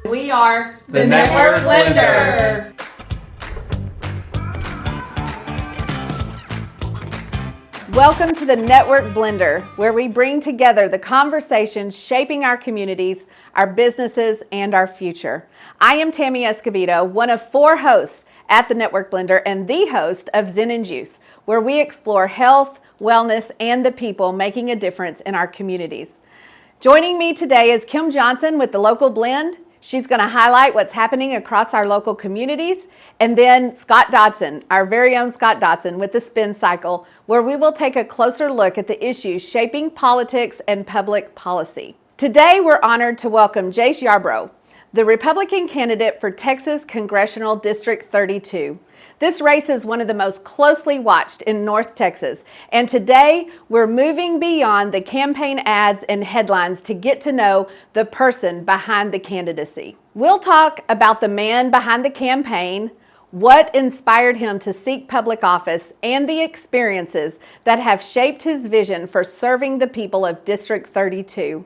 We are the Network Blender. Welcome to the Network Blender, where we bring together the conversations shaping our communities, our businesses, and our future. I am Tammy Escobedo, one of 4 hosts at the Network Blender and the host of Zen and Juice, where we explore health, wellness, and the people making a difference in our communities. Joining me today is Kim Johnson with the Local Blend. She's going to highlight what's happening across our local communities. And then Scott Dodson, our very own Scott Dodson with the Spin Cycle, where we will take a closer look at the issues shaping politics and public policy. Today, we're honored to welcome Jace Yarbrough, the Republican candidate for Texas Congressional District 32. This race is one of the most closely watched in North Texas, and today we're moving beyond the campaign ads and headlines to get to know the person behind the candidacy. We'll talk about the man behind the campaign, what inspired him to seek public office, and the experiences that have shaped his vision for serving the people of District 32.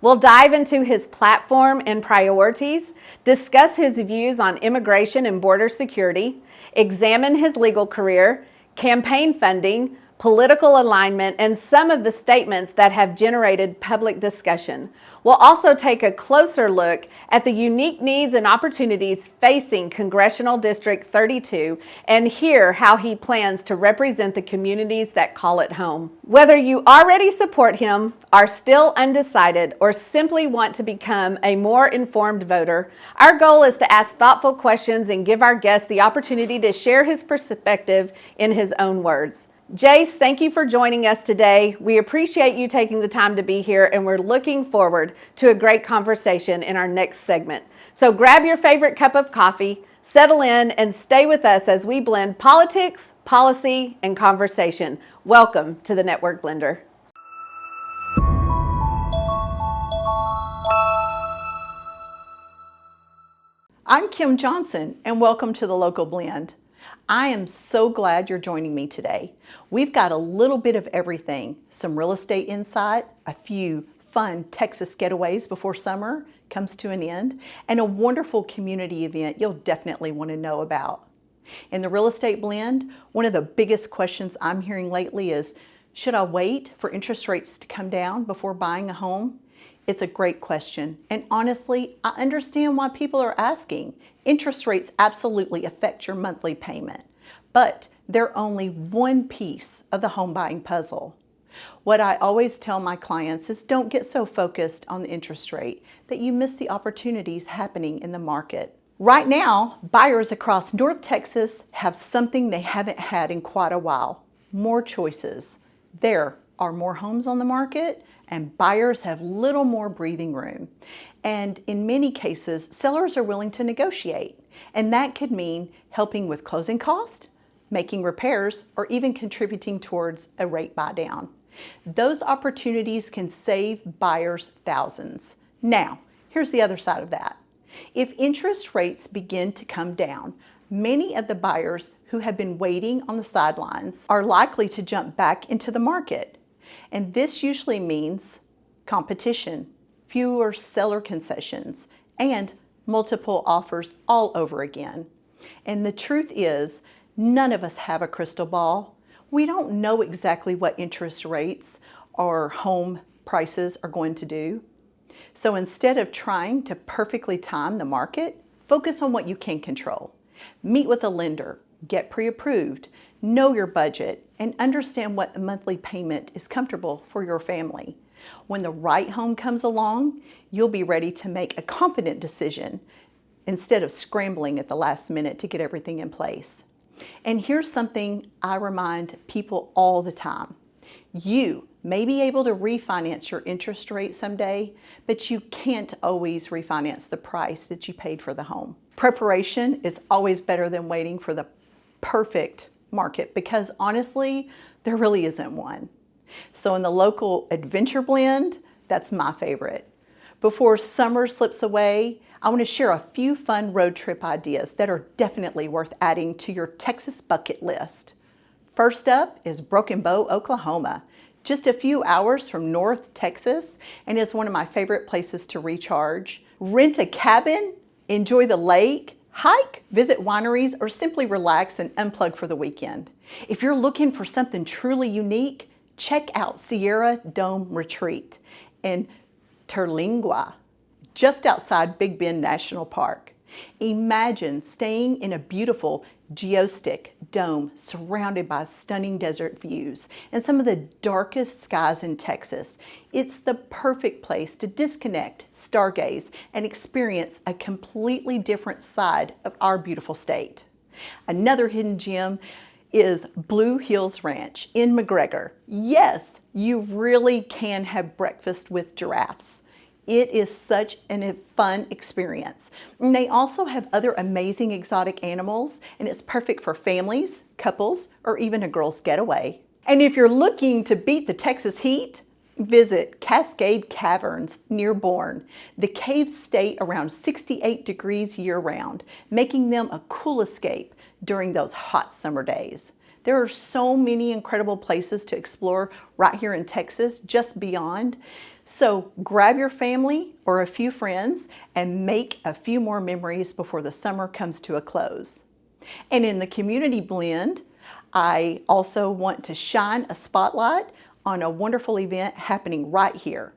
We'll dive into his platform and priorities, discuss his views on immigration and border security, examine his legal career, campaign funding, political alignment, and some of the statements that have generated public discussion. We'll also take a closer look at the unique needs and opportunities facing Congressional District 32 and hear how he plans to represent the communities that call it home. Whether you already support him, are still undecided, or simply want to become a more informed voter, our goal is to ask thoughtful questions and give our guests the opportunity to share his perspective in his own words. Jace, thank you for joining us today. We appreciate you taking the time to be here, and we're looking forward to a great conversation in our next segment. So grab your favorite cup of coffee, settle in, and stay with us as we blend politics, policy, and conversation. Welcome to the Network Blender. I'm Kim Johnson, and welcome to the Local Blend. I am so glad you're joining me today. We've got a little bit of everything, some real estate insight, a few fun Texas getaways before summer comes to an end, and a wonderful community event you'll definitely want to know about. In the Real Estate Blend, one of the biggest questions I'm hearing lately is, should I wait for interest rates to come down before buying a home? It's a great question, and honestly, I understand why people are asking. Interest rates absolutely affect your monthly payment, but they're only one piece of the home buying puzzle. What I always tell my clients is don't get so focused on the interest rate that you miss the opportunities happening in the market. Right now, buyers across North Texas have something they haven't had in quite a while: more choices. There are more homes on the market, and buyers have little more breathing room. And in many cases, sellers are willing to negotiate. And that could mean helping with closing costs, making repairs, or even contributing towards a rate buy down. Those opportunities can save buyers thousands. Now, here's the other side of that. If interest rates begin to come down, many of the buyers who have been waiting on the sidelines are likely to jump back into the market. And this usually means competition, fewer seller concessions, and multiple offers all over again. And the truth is, none of us have a crystal ball. We don't know exactly what interest rates or home prices are going to do. So instead of trying to perfectly time the market, focus on what you can control. Meet with a lender, get pre-approved, know your budget, and understand what a monthly payment is comfortable for your family. When the right home comes along, you'll be ready to make a confident decision instead of scrambling at the last minute to get everything in place. And here's something I remind people all the time. You may be able to refinance your interest rate someday, but you can't always refinance the price that you paid for the home. Preparation is always better than waiting for the perfect market, because honestly, there really isn't one. So in the Local Adventure Blend, that's my favorite. Before summer slips away, I want to share a few fun road trip ideas that are definitely worth adding to your Texas bucket list. First up is Broken Bow, Oklahoma. just a few hours from North Texas, and is one of my favorite places to recharge. Rent a cabin, enjoy the lake, hike, visit wineries, or simply relax and unplug for the weekend. If you're looking for something truly unique, check out Sierra Dome Retreat in Terlingua, just outside Big Bend National Park. Imagine staying in a beautiful geostic dome surrounded by stunning desert views and some of the darkest skies in Texas. It's the perfect place to disconnect, stargaze, and experience a completely different side of our beautiful state. Another hidden gem is Blue Hills Ranch in McGregor. Yes, you really can have breakfast with giraffes. It is such a fun experience. And they also have other amazing exotic animals, and it's perfect for families, couples, or even a girl's getaway. And if you're looking to beat the Texas heat, visit Cascade Caverns near Bourne. The caves stay around 68 degrees year-round, making them a cool escape during those hot summer days. There are so many incredible places to explore right here in Texas, just beyond. So grab your family or a few friends and make a few more memories before the summer comes to a close. And in the community blend, I also want to shine a spotlight on a wonderful event happening right here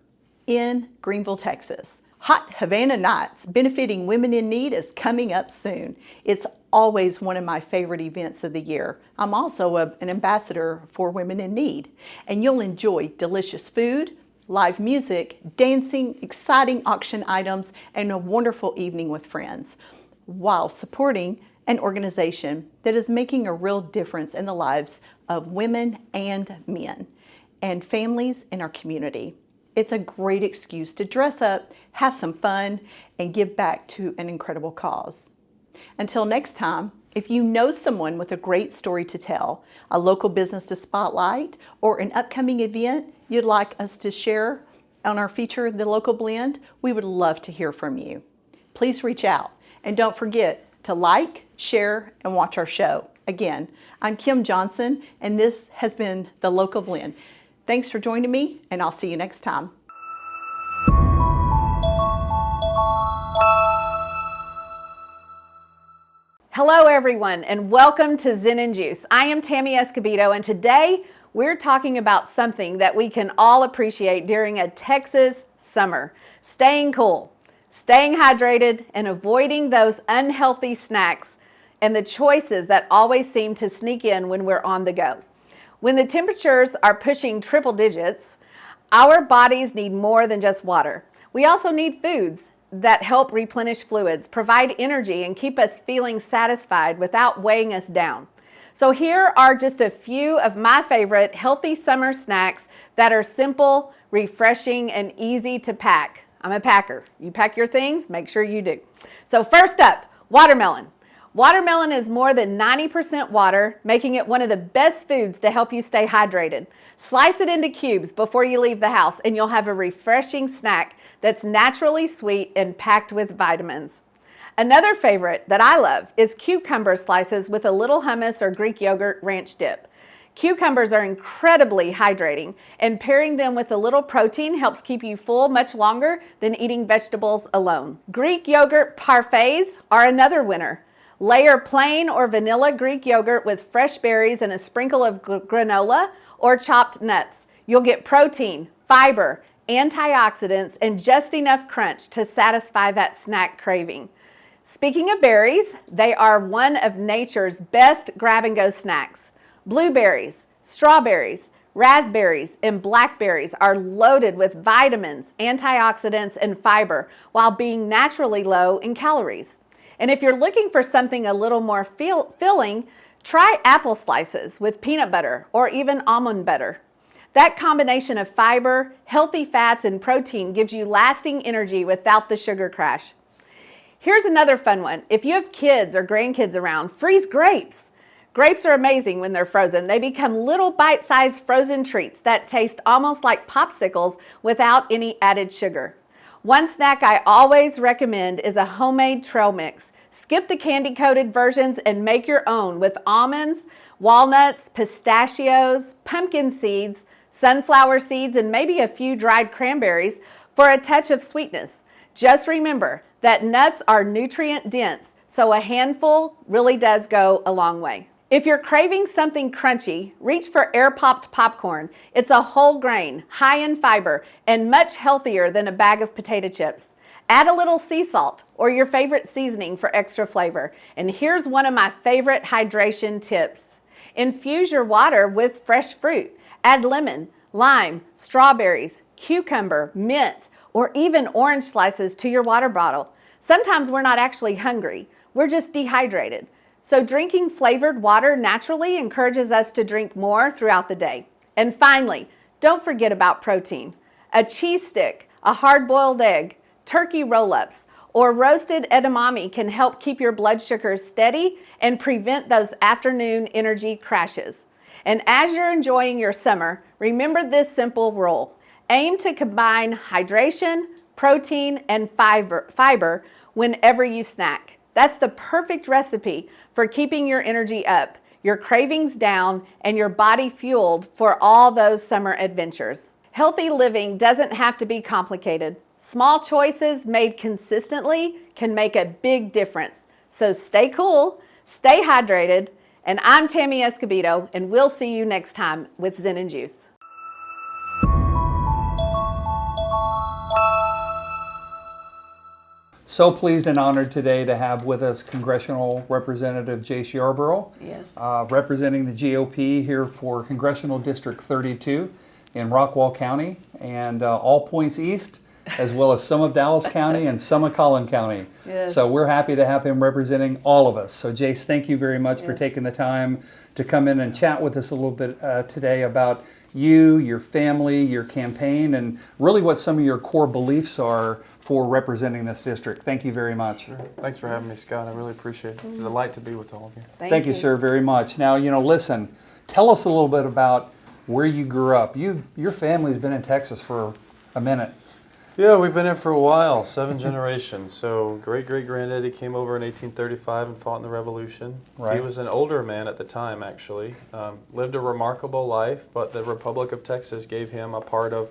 in Greenville, Texas. Hot Havana Nights benefiting women in need is coming up soon. It's always one of my favorite events of the year. I'm also an ambassador for Women in Need, and you'll enjoy delicious food, live music, dancing, exciting auction items, and a wonderful evening with friends, while supporting an organization that is making a real difference in the lives of women and men and families in our community. It's a great excuse to dress up, have some fun, and give back to an incredible cause. Until next time, if you know someone with a great story to tell, a local business to spotlight, or an upcoming event you'd like us to share on our feature, The Local Blend, we would love to hear from you. Please reach out, and don't forget to like, share, and watch our show. Again, I'm Kim Johnson, and this has been The Local Blend. Thanks for joining me, and I'll see you next time. Hello everyone, and welcome to Zen and Juice. I am Tammy Escobedo, and today we're talking about something that we can all appreciate during a Texas summer: staying cool, staying hydrated, and avoiding those unhealthy snacks and the choices that always seem to sneak in when we're on the go. When the temperatures are pushing triple digits, our bodies need more than just water. We also need foods that help replenish fluids, provide energy, and keep us feeling satisfied without weighing us down. So here are just a few of my favorite healthy summer snacks that are simple, refreshing, and easy to pack. I'm a packer. You pack your things, make sure you do. So first up, watermelon. Watermelon is more than 90% water, making it one of the best foods to help you stay hydrated. Slice it into cubes before you leave the house, and you'll have a refreshing snack that's naturally sweet and packed with vitamins. Another favorite that I love is cucumber slices with a little hummus or Greek yogurt ranch dip. Cucumbers are incredibly hydrating, and pairing them with a little protein helps keep you full much longer than eating vegetables alone. Greek yogurt parfaits are another winner. Layer plain or vanilla Greek yogurt with fresh berries and a sprinkle of granola or chopped nuts. You'll get protein, fiber, antioxidants, and just enough crunch to satisfy that snack craving. Speaking of berries, they are one of nature's best grab-and-go snacks. Blueberries, strawberries, raspberries, and blackberries are loaded with vitamins, antioxidants, and fiber while being naturally low in calories. And if you're looking for something a little more filling, try apple slices with peanut butter or even almond butter. That combination of fiber, healthy fats, and protein gives you lasting energy without the sugar crash. Here's another fun one. If you have kids or grandkids around, freeze grapes. Grapes are amazing when they're frozen. They become little bite-sized frozen treats that taste almost like popsicles without any added sugar. One snack I always recommend is a homemade trail mix. Skip the candy-coated versions and make your own with almonds, walnuts, pistachios, pumpkin seeds, sunflower seeds, and maybe a few dried cranberries for a touch of sweetness. Just remember that nuts are nutrient dense, so a handful really does go a long way. If you're craving something crunchy, reach for air-popped popcorn. It's a whole grain, high in fiber, and much healthier than a bag of potato chips. Add a little sea salt or your favorite seasoning for extra flavor. And here's one of my favorite hydration tips. Infuse your water with fresh fruit. Add lemon, lime, strawberries, cucumber, mint, or even orange slices to your water bottle. Sometimes we're not actually hungry, we're just dehydrated. So drinking flavored water naturally encourages us to drink more throughout the day. And finally, don't forget about protein. A cheese stick, a hard-boiled egg, turkey roll-ups, or roasted edamame can help keep your blood sugars steady and prevent those afternoon energy crashes. And as you're enjoying your summer, remember this simple rule. Aim to combine hydration, protein, and fiber whenever you snack. That's the perfect recipe for keeping your energy up, your cravings down, and your body fueled for all those summer adventures. Healthy living doesn't have to be complicated. Small choices made consistently can make a big difference. So stay cool, stay hydrated, and I'm Tammy Escobedo, and we'll see you next time with Zen and Juice. So pleased and honored today to have with us Congressional Representative Jace Yarbrough, Yes. Representing the GOP here for Congressional District 32 in Rockwall County and all points east, as well as some of Dallas County and some of Collin County. Yes. So we're happy to have him representing all of us. So Jace, thank you very much for Yes. taking the time to come in and chat with us a little bit today about you, your family, your campaign, and really what some of your core beliefs are for representing this district. Thank you very much. Sure. Thanks for having me, Scott. I really appreciate it. It's a delight to be with all of you. Thank you, sir, very much. Now, listen, tell us a little bit about where you grew up. Your family's been in Texas for a minute. Yeah, we've been here for a while, 7 generations. So great-great-granddaddy came over in 1835 and fought in the Revolution. Right. He was an older man at the time, actually. Lived a remarkable life, but the Republic of Texas gave him a part of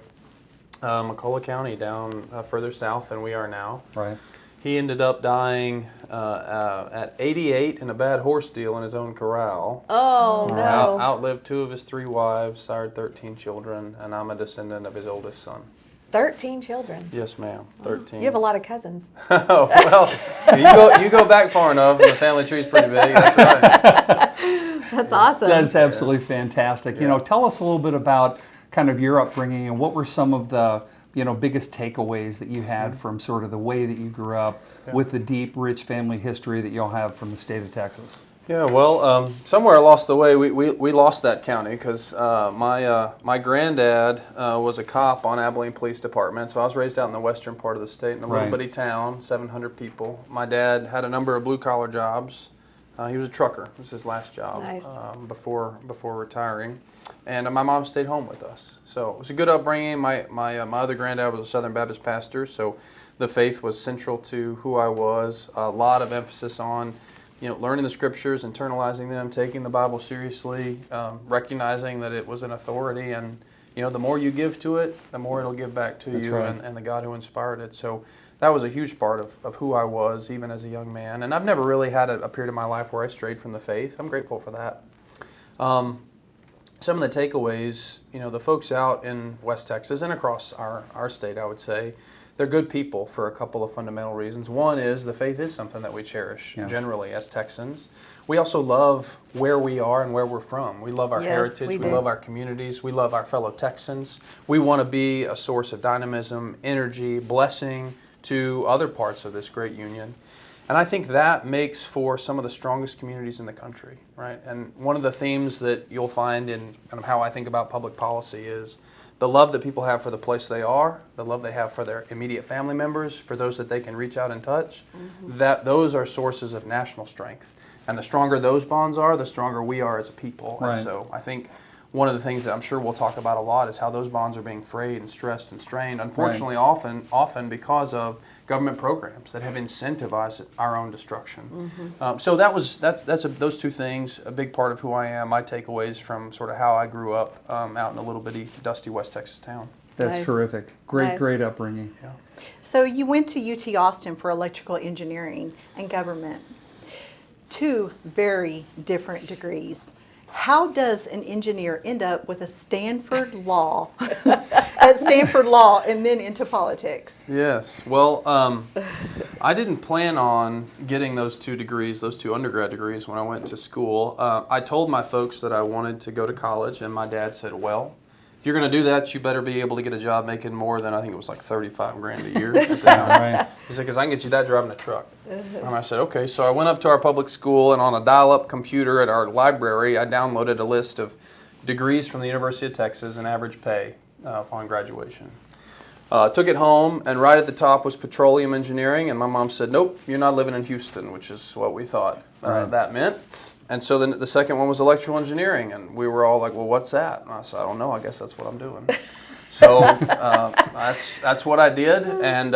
McCulloch County down further south than we are now. Right. He ended up dying at 88 in a bad horse deal in his own corral. Oh, no. Outlived 2 of his 3 wives, sired 13 children, and I'm a descendant of his oldest son. 13 children. Yes, ma'am. 13. You have a lot of cousins. Oh, well, you go back far enough, and the family tree's pretty big. That's right. That's awesome. That's absolutely fantastic. Yeah. Tell us a little bit about kind of your upbringing and what were some of the biggest takeaways that you had from sort of the way that you grew up with the deep, rich family history that y'all have from the state of Texas. Yeah, well, somewhere along the way, we lost that county because my granddad was a cop on Abilene Police Department. So I was raised out in the western part of the state in a little bitty town, 700 people. My dad had a number of blue-collar jobs. He was a trucker. It was his last job. Nice. Before retiring. And my mom stayed home with us. So it was a good upbringing. My other granddad was a Southern Baptist pastor, so the faith was central to who I was. A lot of emphasis on learning the scriptures, internalizing them, taking the Bible seriously, recognizing that it was an authority, and the more you give to it, the more it'll give back to you, right. and the God who inspired it. So that was a huge part of who I was, even as a young man. And I've never really had a period of my life where I strayed from the faith. I'm grateful for that. Some of the takeaways, the folks out in West Texas and across our state, I would say, they're good people for a couple of fundamental reasons. One is the faith is something that we cherish generally as Texans. We also love where we are and where we're from. We love our heritage. We love our communities. We love our fellow Texans. We want to be a source of dynamism, energy, blessing to other parts of this great union. And I think that makes for some of the strongest communities in the country, right? And one of the themes that you'll find in kind of how I think about public policy is the love that people have for the place they are, the love they have for their immediate family members, for those that they can reach out and touch, that those are sources of national strength. And the stronger those bonds are, the stronger we are as a people. Right. And so I think one of the things that I'm sure we'll talk about a lot is how those bonds are being frayed and stressed and strained, unfortunately, often because of government programs that have incentivized our own destruction. So those two things, a big part of who I am, my takeaways from sort of how I grew up out in a little bitty, dusty West Texas town. That's Nice. terrific. Great, Nice. great upbringing. Yeah. So you went to UT Austin for electrical engineering and government. Two very different degrees. How does an engineer end up with a Stanford law, at Stanford Law, and then into politics? Yes. Well, I didn't plan on getting those two degrees, those two undergrad degrees, when I went to school. I told my folks that I wanted to go to college, and my dad said, well, if you're going to do that, you better be able to get a job making more than, I think it was like 35 grand a year at the time. Right. He said, because I can get you that driving a truck. And I said, okay. So I went up to our public school, and on a dial-up computer at our library, I downloaded a list of degrees from the University of Texas and average pay upon graduation. Took it home, and right at the top was petroleum engineering, and my mom said, nope, you're not living in Houston, which is what we thought that meant. And so then the second one was electrical engineering, and we were all like, well, what's that? And I said, I don't know, I guess that's what I'm doing. So that's what I did, and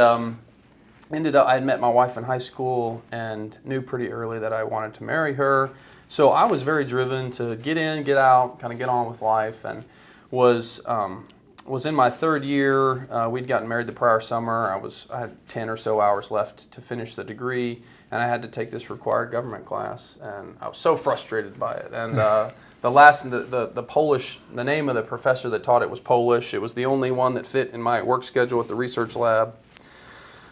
ended up, I had met my wife in high school and knew pretty early that I wanted to marry her. So I was very driven to get in, get out, kind of get on with life, and was in my third year. We'd gotten married the prior summer. I had 10 or so hours left to finish the degree, and I had to take this required government class, and I was so frustrated by it. And the name of the professor that taught it was Polish. It was the only one that fit in my work schedule at the research lab.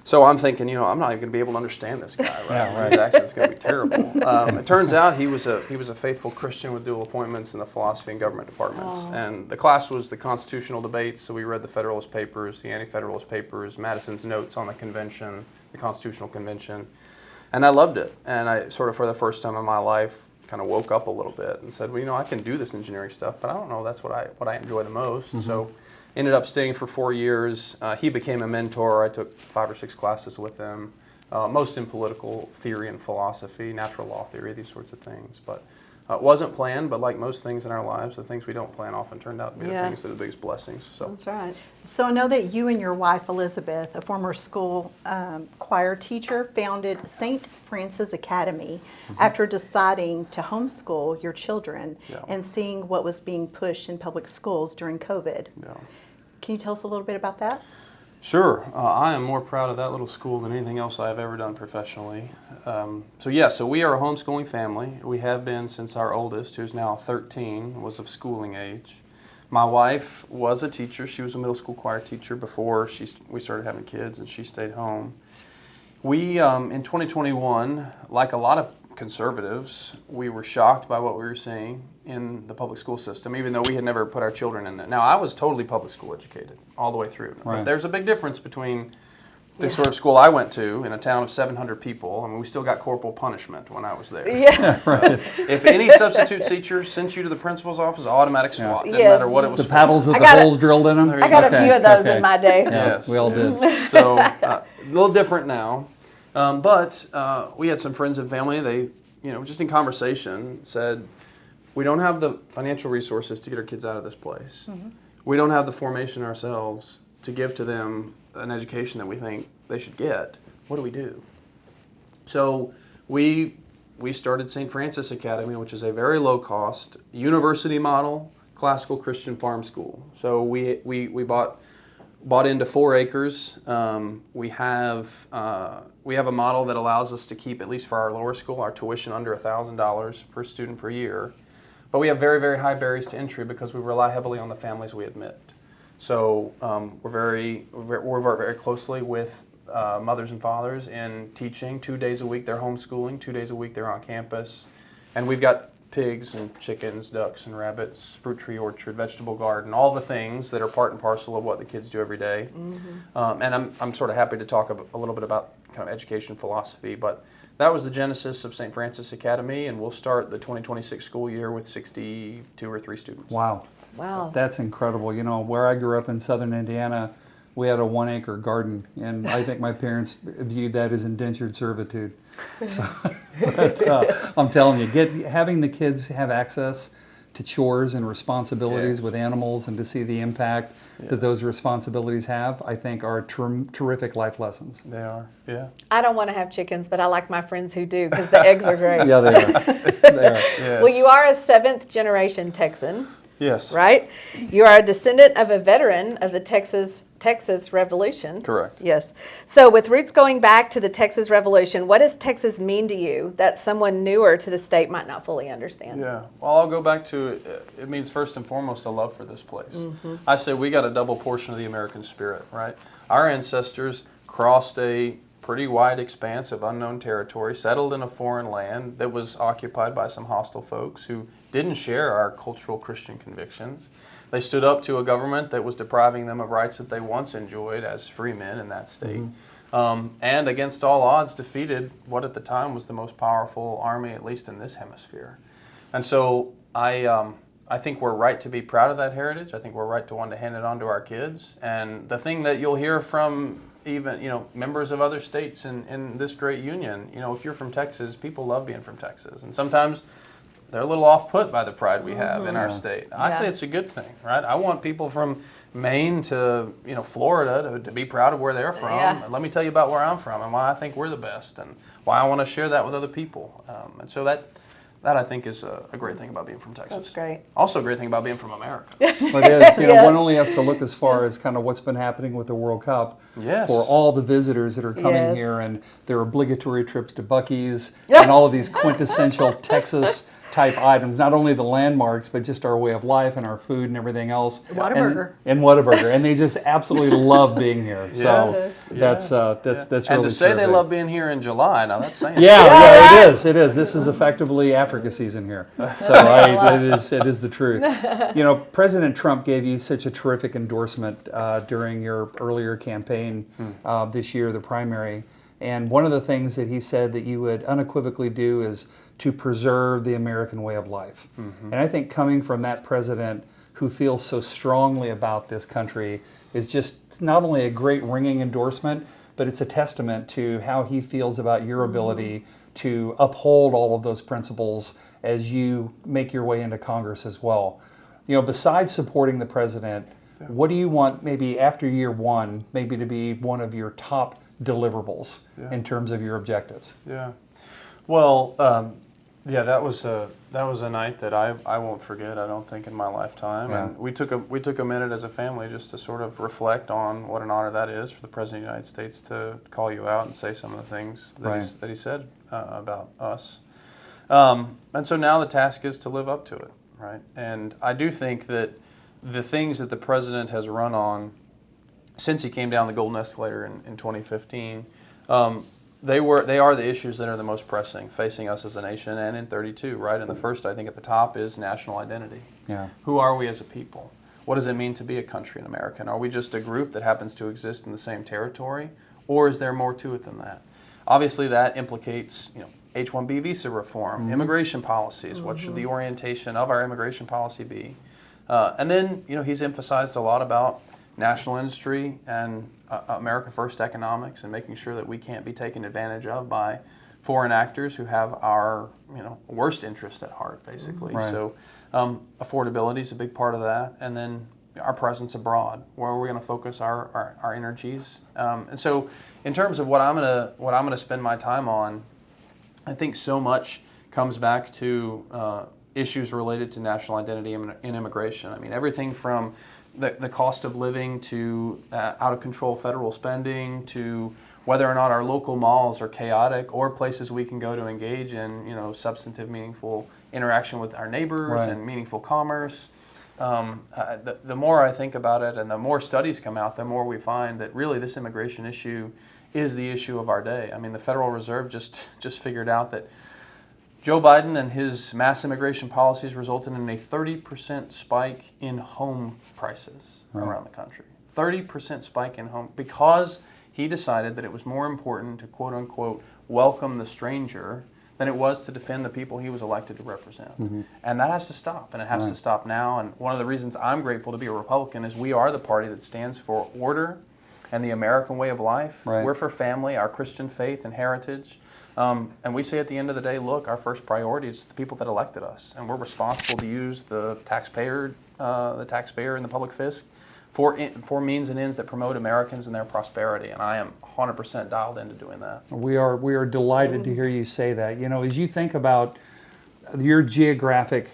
So I'm thinking, I'm not even going to be able to understand this guy. Right? Yeah, right. His accent's going to be terrible. It turns out he was a faithful Christian with dual appointments in the philosophy and government departments. Oh. And the class was the constitutional debates, so we read the Federalist Papers, the Anti-Federalist Papers, Madison's notes on the convention, the Constitutional Convention. And I loved it. And I sort of, for the first time in my life, kind of woke up a little bit and said, well, I can do this engineering stuff, but I don't know that's what I enjoy the most. Mm-hmm. So ended up staying for 4 years. He became a mentor. I took 5 or 6 classes with him, most in political theory and philosophy, natural law theory, these sorts of things. But it wasn't planned, but like most things in our lives, the things we don't plan often turned out to be the things that are the biggest blessings. So That's right. So I know that you and your wife, Elizabeth, a former school choir teacher, founded St. Francis Academy after deciding to homeschool your children and seeing what was being pushed in public schools during COVID. Yeah. Can you tell us a little bit about that? Sure. I am more proud of that little school than anything else I have ever done professionally. So we are a homeschooling family. We have been since our oldest, who's now 13, was of schooling age. My wife was a teacher. She was a middle school choir teacher before we started having kids, and she stayed home. We, in 2021, like a lot of conservatives, we were shocked by what we were seeing in the public school system, even though we had never put our children in it. Now, I was totally public school educated all the way through. Right. But there's a big difference between the sort of school I went to in a town of 700 people. I mean, we still got corporal punishment when I was there. Yeah. Right. If any substitute teacher sent you to the principal's office, automatic swat. Didn't matter what it was The for. paddles with I the got holes drilled in them? There you I got go. a few of those in my day. Yeah, Yes. we all did. So a little different now, but we had some friends and family. They, just in conversation, said, "We don't have the financial resources to get our kids out of this place. Mm-hmm. We don't have the formation ourselves to give to them an education that we think they should get. What do we do?" So we started St. Francis Academy, which is a very low cost university model classical Christian farm school. So we bought into 4 acres. We have a model that allows us to keep, at least for our lower school, our tuition under $1,000 per student per year. But we have very, very high barriers to entry because we rely heavily on the families we admit. So we're very closely with mothers and fathers in teaching. 2 days a week they're homeschooling, 2 days a week they're on campus. And we've got pigs and chickens, ducks and rabbits, fruit tree orchard, vegetable garden, all the things that are part and parcel of what the kids do every day. Mm-hmm. And I'm sort of happy to talk a little bit about kind of education philosophy, but that was the genesis of St. Francis Academy, and we'll start the 2026 school year with 62 or 3 students. Wow. Wow. That's incredible. Where I grew up in southern Indiana, we had a 1-acre garden, and I think my parents viewed that as indentured servitude. So, but I'm telling you, having the kids have access to chores and responsibilities Yes. with animals and to see the impact that those responsibilities have, I think are terrific life lessons. They are, yeah. I don't want to have chickens, but I like my friends who do because the eggs are great. Yeah, they are. They are. Yes. Well, you are a seventh generation Texan, Yes. right? You are a descendant of a veteran of the Texas Revolution. Correct. Yes. So with roots going back to the Texas Revolution, what does Texas mean to you that someone newer to the state might not fully understand? Yeah, well, I'll go back to it means first and foremost a love for this place. I say we got a double portion of the American spirit, right? Our ancestors crossed a pretty wide expanse of unknown territory, settled in a foreign land that was occupied by some hostile folks who didn't share our cultural Christian convictions. They stood up to a government that was depriving them of rights that they once enjoyed as free men in that state. And against all odds defeated what at the time was the most powerful army, at least in this hemisphere. And so I think we're right to be proud of that heritage. I think we're right to want to hand it on to our kids. And the thing that you'll hear from even, members of other states in this great union, if you're from Texas, people love being from Texas. And sometimes they're a little off-put by the pride we have in our state. I say it's a good thing, right? I want people from Maine to, Florida to be proud of where they're from. Yeah. And let me tell you about where I'm from and why I think we're the best and why I want to share that with other people. And so that I think is a great thing about being from Texas. That's great. Also a great thing about being from America. But it is, Yes. one only has to look as far as kind of what's been happening with the World Cup Yes. for all the visitors that are coming Yes. here and their obligatory trips to Buc-ee's and all of these quintessential Texas type items, not only the landmarks, but just our way of life and our food and everything else. Whataburger. And Whataburger. And they just absolutely love being here. So that's And really to say they terrific. love being here in July, now that's saying Yeah, it is. It is. This is effectively Africa season here. So it is the truth. President Trump gave you such a terrific endorsement during your earlier campaign this year, the primary. And one of the things that he said that you would unequivocally do is to preserve the American way of life. And I think coming from that president who feels so strongly about this country is just not only a great ringing endorsement, but it's a testament to how he feels about your ability to uphold all of those principles as you make your way into Congress as well. Besides supporting the president, what do you want maybe after year one, maybe to be one of your top deliverables in terms of your objectives? Yeah. Well, that was a night that I won't forget. I don't think in my lifetime. Yeah. And we took a minute as a family just to sort of reflect on what an honor that is for the President of the United States to call you out and say some of the things that he said about us. And so now the task is to live up to it, right? And I do think that the things that the president has run on since he came down the golden escalator in 2015. They are the issues that are the most pressing facing us as a nation and in 32, right? And the first, I think, at the top is national identity. Yeah. Who are we as a people? What does it mean to be a country, an American? Are we just a group that happens to exist in the same territory? Or is there more to it than that? Obviously, that implicates, H-1B visa reform, immigration policies. What should the orientation of our immigration policy be? And then, he's emphasized a lot about national industry and America First economics and making sure that we can't be taken advantage of by foreign actors who have our worst interest at heart, basically. Right. So affordability is a big part of that, and then our presence abroad, where we're going to focus our energies. And so, in terms of what I'm gonna spend my time on, I think so much comes back to issues related to national identity and immigration. I mean, everything from the cost of living to out of control federal spending to whether or not our local malls are chaotic or places we can go to engage in substantive, meaningful interaction with our neighbors and meaningful commerce. The more I think about it and the more studies come out, the more we find that really this immigration issue is the issue of our day. I mean, the Federal Reserve just figured out that Joe Biden and his mass immigration policies resulted in a 30% spike in home prices around the country. 30% spike in home because he decided that it was more important to quote unquote welcome the stranger than it was to defend the people he was elected to represent. And that has to stop, and it has to stop now. And one of the reasons I'm grateful to be a Republican is we are the party that stands for order and the American way of life. Right. We're for family, our Christian faith and heritage. And we say at the end of the day, look, our first priority is the people that elected us, and we're responsible to use the taxpayer and the public fisc for means and ends that promote Americans and their prosperity. And I am 100% dialed into doing that. We are delighted to hear you say that. You know, as you think about your geographic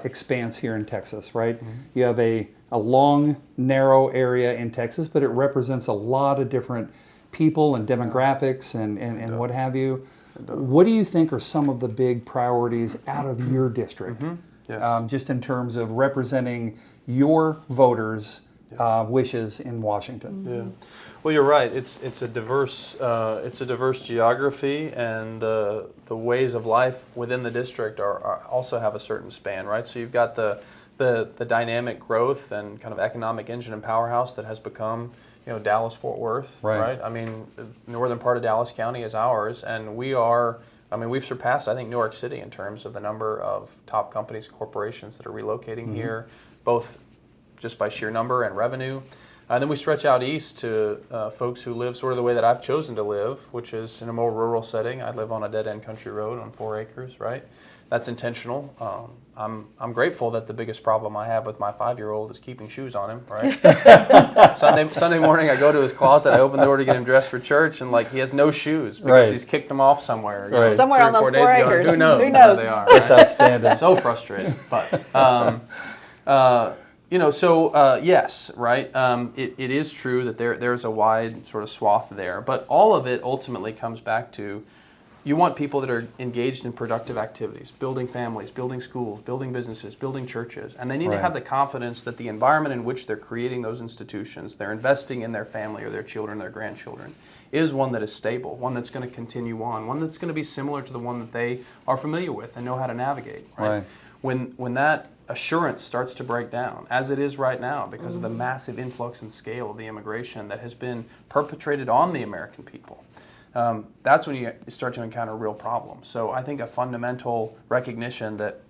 expanse here in Texas, right? Mm-hmm. You have a long, narrow area in Texas, but it represents a lot of different people and demographics and what have you. What do you think are some of the big priorities out of your district? Mm-hmm. Yes. Just in terms of representing your voters' wishes in Washington. Yeah. Well, you're right. It's a diverse geography, and the ways of life within the district are also have a certain span, right? So you've got the dynamic growth and kind of economic engine and powerhouse that has become, Dallas-Fort Worth, right? I mean, the northern part of Dallas County is ours, and we've surpassed, I think, New York City in terms of the number of top companies and corporations that are relocating here, both just by sheer number and revenue. And then we stretch out east to folks who live sort of the way that I've chosen to live, which is in a more rural setting. I live on a dead-end country road on 4 acres, right? That's intentional. I'm grateful that the biggest problem I have with my 5-year-old is keeping shoes on him, right? Sunday morning I go to his closet, I open the door to get him dressed for church, and he has no shoes because he's kicked them off somewhere. Right. Somewhere on those 4 acres. Who knows? Who knows? Where they are, That's right? outstanding. So frustrating, but yes, right. It is true that there's a wide sort of swath there, but all of it ultimately comes back to you want people that are engaged in productive activities, building families, building schools, building businesses, building churches, and they need to have the confidence that the environment in which they're creating those institutions, they're investing in their family or their children, their grandchildren, is one that is stable, one that's going to continue on, one that's going to be similar to the one that they are familiar with and know how to navigate. Right. When that assurance starts to break down, as it is right now because of the massive influx and scale of the immigration that has been perpetrated on the American people, that's when you start to encounter real problems. So I think a fundamental recognition that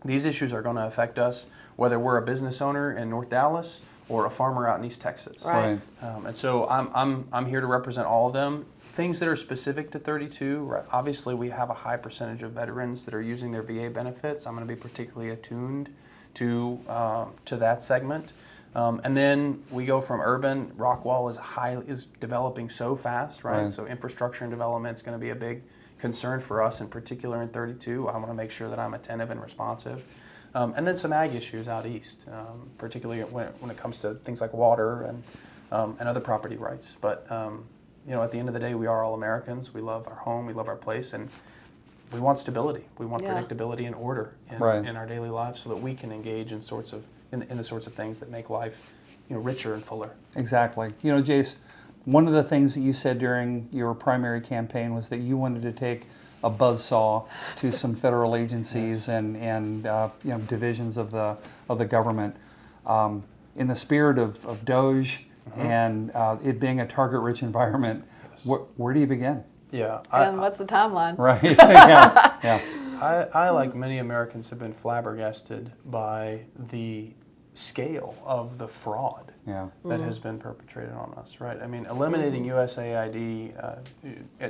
these issues are going to affect us, whether we're a business owner in North Dallas or a farmer out in East Texas. Right. And so I'm here to represent all of them. Things that are specific to 32, right? Obviously we have a high percentage of veterans that are using their VA benefits. I'm going to be particularly attuned to that segment. And then we go from urban. Rockwall is developing so fast, right? So infrastructure and development is going to be a big concern for us, in particular in 32. I want to make sure that I'm attentive and responsive. And then some ag issues out east, particularly when it comes to things like water and other property rights. But at the end of the day, we are all Americans. We love our home. We love our place, and we want stability. We want predictability and order in our daily lives, so that we can engage in the sorts of things that make life, richer and fuller. Exactly. Jace, one of the things that you said during your primary campaign was that you wanted to take a buzzsaw to some federal agencies and divisions of the government. In the spirit of DOGE and it being a target-rich environment, where do you begin? Yeah. And what's the timeline? Right. yeah. I, like many Americans, have been flabbergasted by the scale of the fraud that has been perpetrated on us, right? I mean, eliminating USAID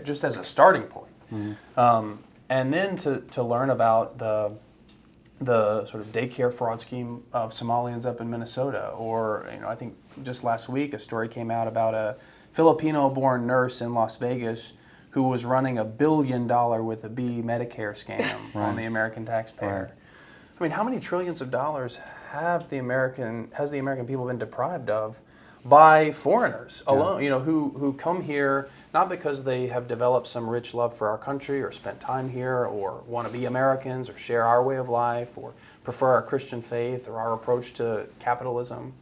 just as a starting point. And then to learn about the sort of daycare fraud scheme of Somalians up in Minnesota, or I think just last week a story came out about a Filipino-born nurse in Las Vegas who was running $1 billion with a B Medicare scam on the American taxpayer. I mean, how many trillions of dollars has the American people been deprived of by foreigners alone? Who come here not because they have developed some rich love for our country or spent time here or want to be Americans or share our way of life or prefer our Christian faith or our approach to capitalism,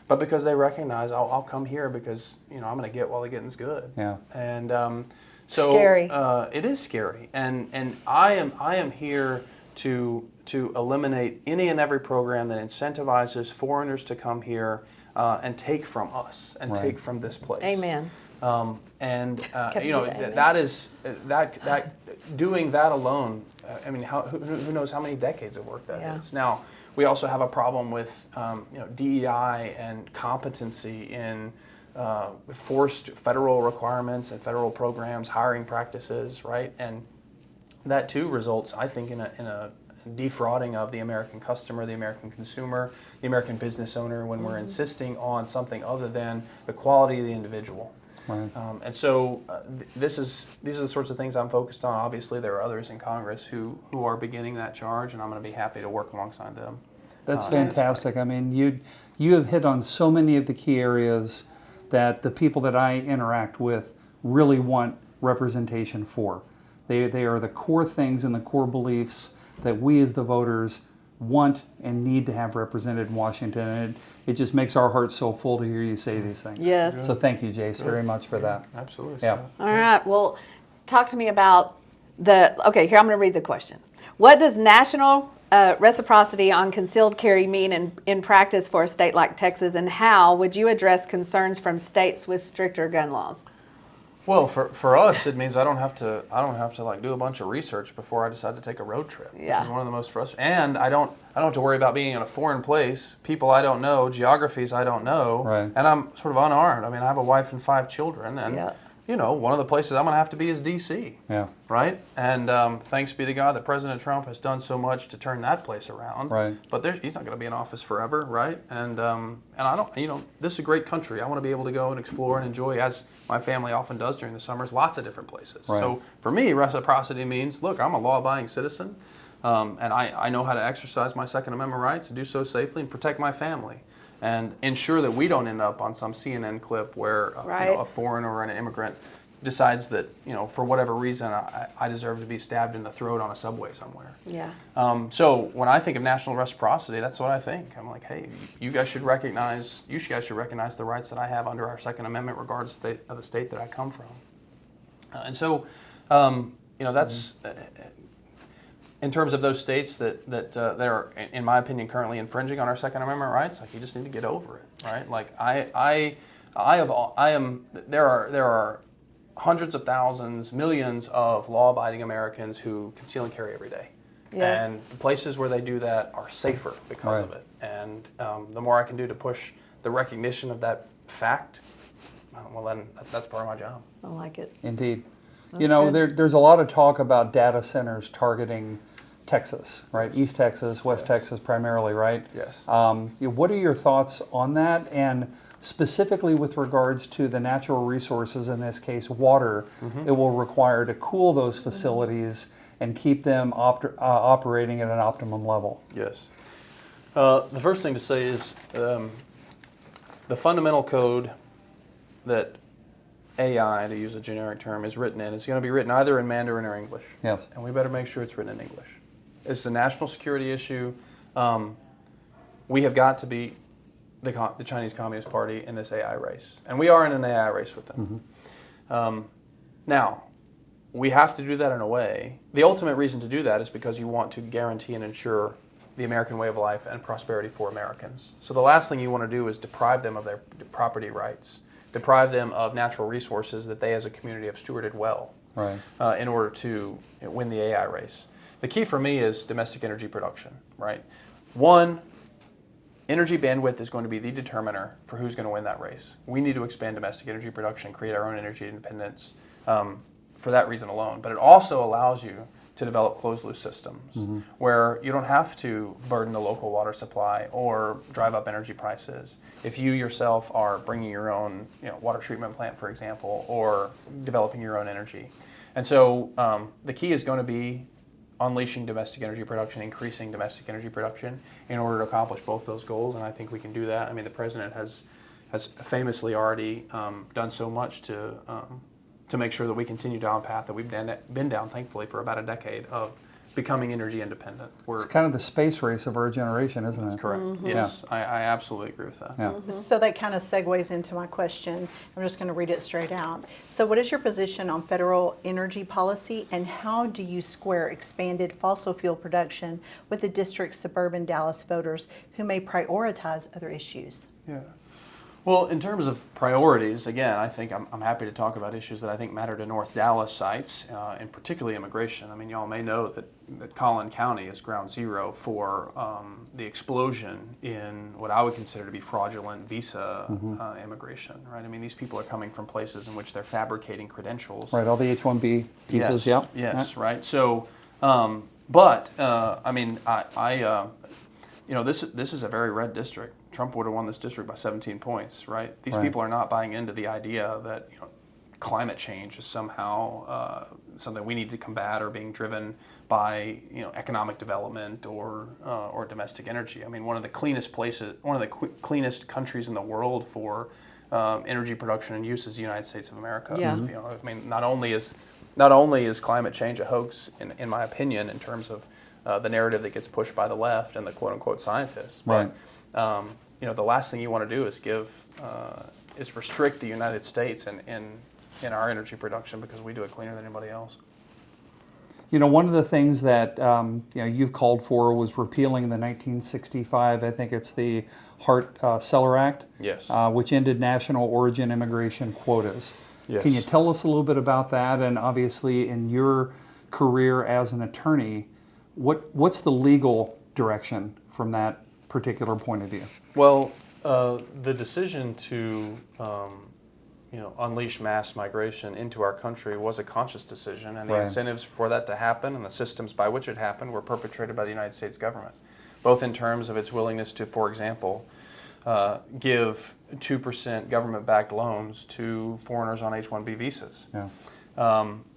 but because they recognize I'll come here because I'm going to get while the getting's good. Yeah. And so scary. It is scary, and I am here to eliminate any and every program that incentivizes foreigners to come here and take from us and take from this place. Amen. That is doing that alone. I mean, who knows how many decades of work that is. Now, we also have a problem with DEI and competency in forced federal requirements and federal programs, hiring practices, right? And that too results, I think, in a defrauding of the American customer, the American consumer, the American business owner when we're insisting on something other than the quality of the individual. Right. And so these are the sorts of things I'm focused on. Obviously, there are others in Congress who are beginning that charge, and I'm going to be happy to work alongside them. That's fantastic. I mean, you have hit on so many of the key areas that the people that I interact with really want representation for. They are the core things and the core beliefs that we as the voters want and need to have represented in Washington. And it just makes our hearts so full to hear you say these things. Yes. So thank you, Jace, very much for that. Absolutely. Yeah. All right. Well, talk to me about okay, here I'm going to read the question. What does national reciprocity on concealed carry mean in practice for a state like Texas, and how would you address concerns from states with stricter gun laws? Well, for us, it means I don't have to like do a bunch of research before I decide to take a road trip, which is one of the most frustrating. And I don't have to worry about being in a foreign place, people I don't know, geographies I don't know, Right. and I'm sort of unarmed. I mean, I have a wife and 5 children, and one of the places I'm going to have to be is D.C. Yeah. Right? And thanks be to God that President Trump has done so much to turn that place around. Right. But he's not going to be in office forever, right? And I don't, this is a great country. I want to be able to go and explore and enjoy, as my family often does during the summers, lots of different places. Right. So for me, reciprocity means, look, I'm a law-abiding citizen, and I know how to exercise my Second Amendment rights and do so safely and protect my family. And ensure that we don't end up on some CNN clip where a foreigner or an immigrant decides that, for whatever reason, I deserve to be stabbed in the throat on a subway somewhere. Yeah. So when I think of national reciprocity, that's what I think. I'm like, hey, you guys should recognize the rights that I have under our Second Amendment, regardless of the state that I come from. And so, that's in terms of those states that are, in my opinion, currently infringing on our Second Amendment rights. Like, you just need to get over it, right? Like, there are hundreds of thousands, millions of law-abiding Americans who conceal and carry every day. Yes. And the places where they do that are safer because of it. And the more I can do to push the recognition of that fact, well, then that's part of my job. I like it. Indeed. Good. There's a lot of talk about data centers targeting Texas, right? East Texas, West Texas primarily, right? Yes. What are your thoughts on that? And specifically with regards to the natural resources, in this case, water, it will require to cool those facilities and keep them operating at an optimum level. Yes. The first thing to say is the fundamental code that AI, to use a generic term, is written in is going to be written either in Mandarin or English. Yes. And we better make sure it's written in English. It's a national security issue. We have got to beat the Chinese Communist Party in this AI race. And we are in an AI race with them. Now, we have to do that in a way. The ultimate reason to do that is because you want to guarantee and ensure the American way of life and prosperity for Americans. So the last thing you want to do is deprive them of their property rights, deprive them of natural resources that they as a community have stewarded well, Right. in order to win the AI race. The key for me is domestic energy production, right? One, energy bandwidth is going to be the determiner for who's going to win that race. We need to expand domestic energy production, create our own energy independence for that reason alone. But it also allows you to develop closed-loop systems where you don't have to burden the local water supply or drive up energy prices. If you yourself are bringing your own water treatment plant, for example, or developing your own energy. And so the key is going to be unleashing domestic energy production, increasing domestic energy production in order to accomplish both those goals, and I think we can do that. I mean, the president has famously already done so much to make sure that we continue down a path that we've been down, thankfully, for about a decade of becoming energy independent. It's kind of the space race of our generation, isn't it? Correct. Yes, I absolutely agree with that. Yeah. So that kind of segues into my question. I'm just going to read it straight out. So what is your position on federal energy policy, and how do you square expanded fossil fuel production with the district's suburban Dallas voters who may prioritize other issues? Yeah. Well, in terms of priorities, again, I think I'm happy to talk about issues that I think matter to North Dallas sites, and particularly immigration. I mean, y'all may know that Collin County is ground zero for the explosion in what I would consider to be fraudulent visa immigration, right? I mean, these people are coming from places in which they're fabricating credentials. Right, all the H-1B visas, yeah. Yes, right. So, I mean, this is a very red district. Trump would have won this district by 17 points, right? These people are not buying into the idea that climate change is somehow something we need to combat or being driven by economic development or domestic energy. I mean, one of the cleanest cleanest countries in the world for energy production and use is the United States of America. Yeah. I mean, not only is climate change a hoax, in my opinion, in terms of the narrative that gets pushed by the left and the quote unquote scientists, but the last thing you want to do is restrict the United States in our energy production because we do it cleaner than anybody else. One of the things that you've called for was repealing the 1965, I think it's the Hart-Celler Act, Yes. Which ended national origin immigration quotas. Yes. Can you tell us a little bit about that? And obviously, in your career as an attorney, what's the legal direction from that particular point of view? Well, the decision to unleash mass migration into our country was a conscious decision, and the incentives for that to happen and the systems by which it happened were perpetrated by the United States government, both in terms of its willingness to, for example, give 2% government-backed loans to foreigners on H-1B visas. Yeah.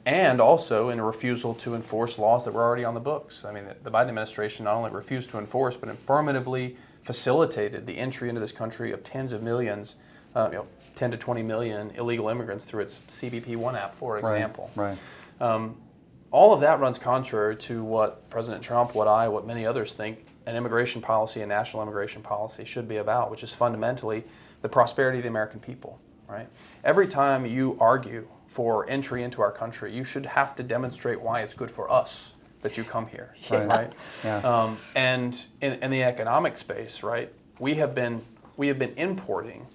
And also in a refusal to enforce laws that were already on the books. I mean, the Biden administration not only refused to enforce, but affirmatively facilitated the entry into this country of tens of millions, 10 to 20 million illegal immigrants through its CBP-1 app, for example. Right. All of that runs contrary to what President Trump, what many others think an immigration policy, a national immigration policy should be about, which is fundamentally the prosperity of the American people, right? Every time you argue for entry into our country, you should have to demonstrate why it's good for us that you come here, right? Yeah. And in the economic space, right, we have been importing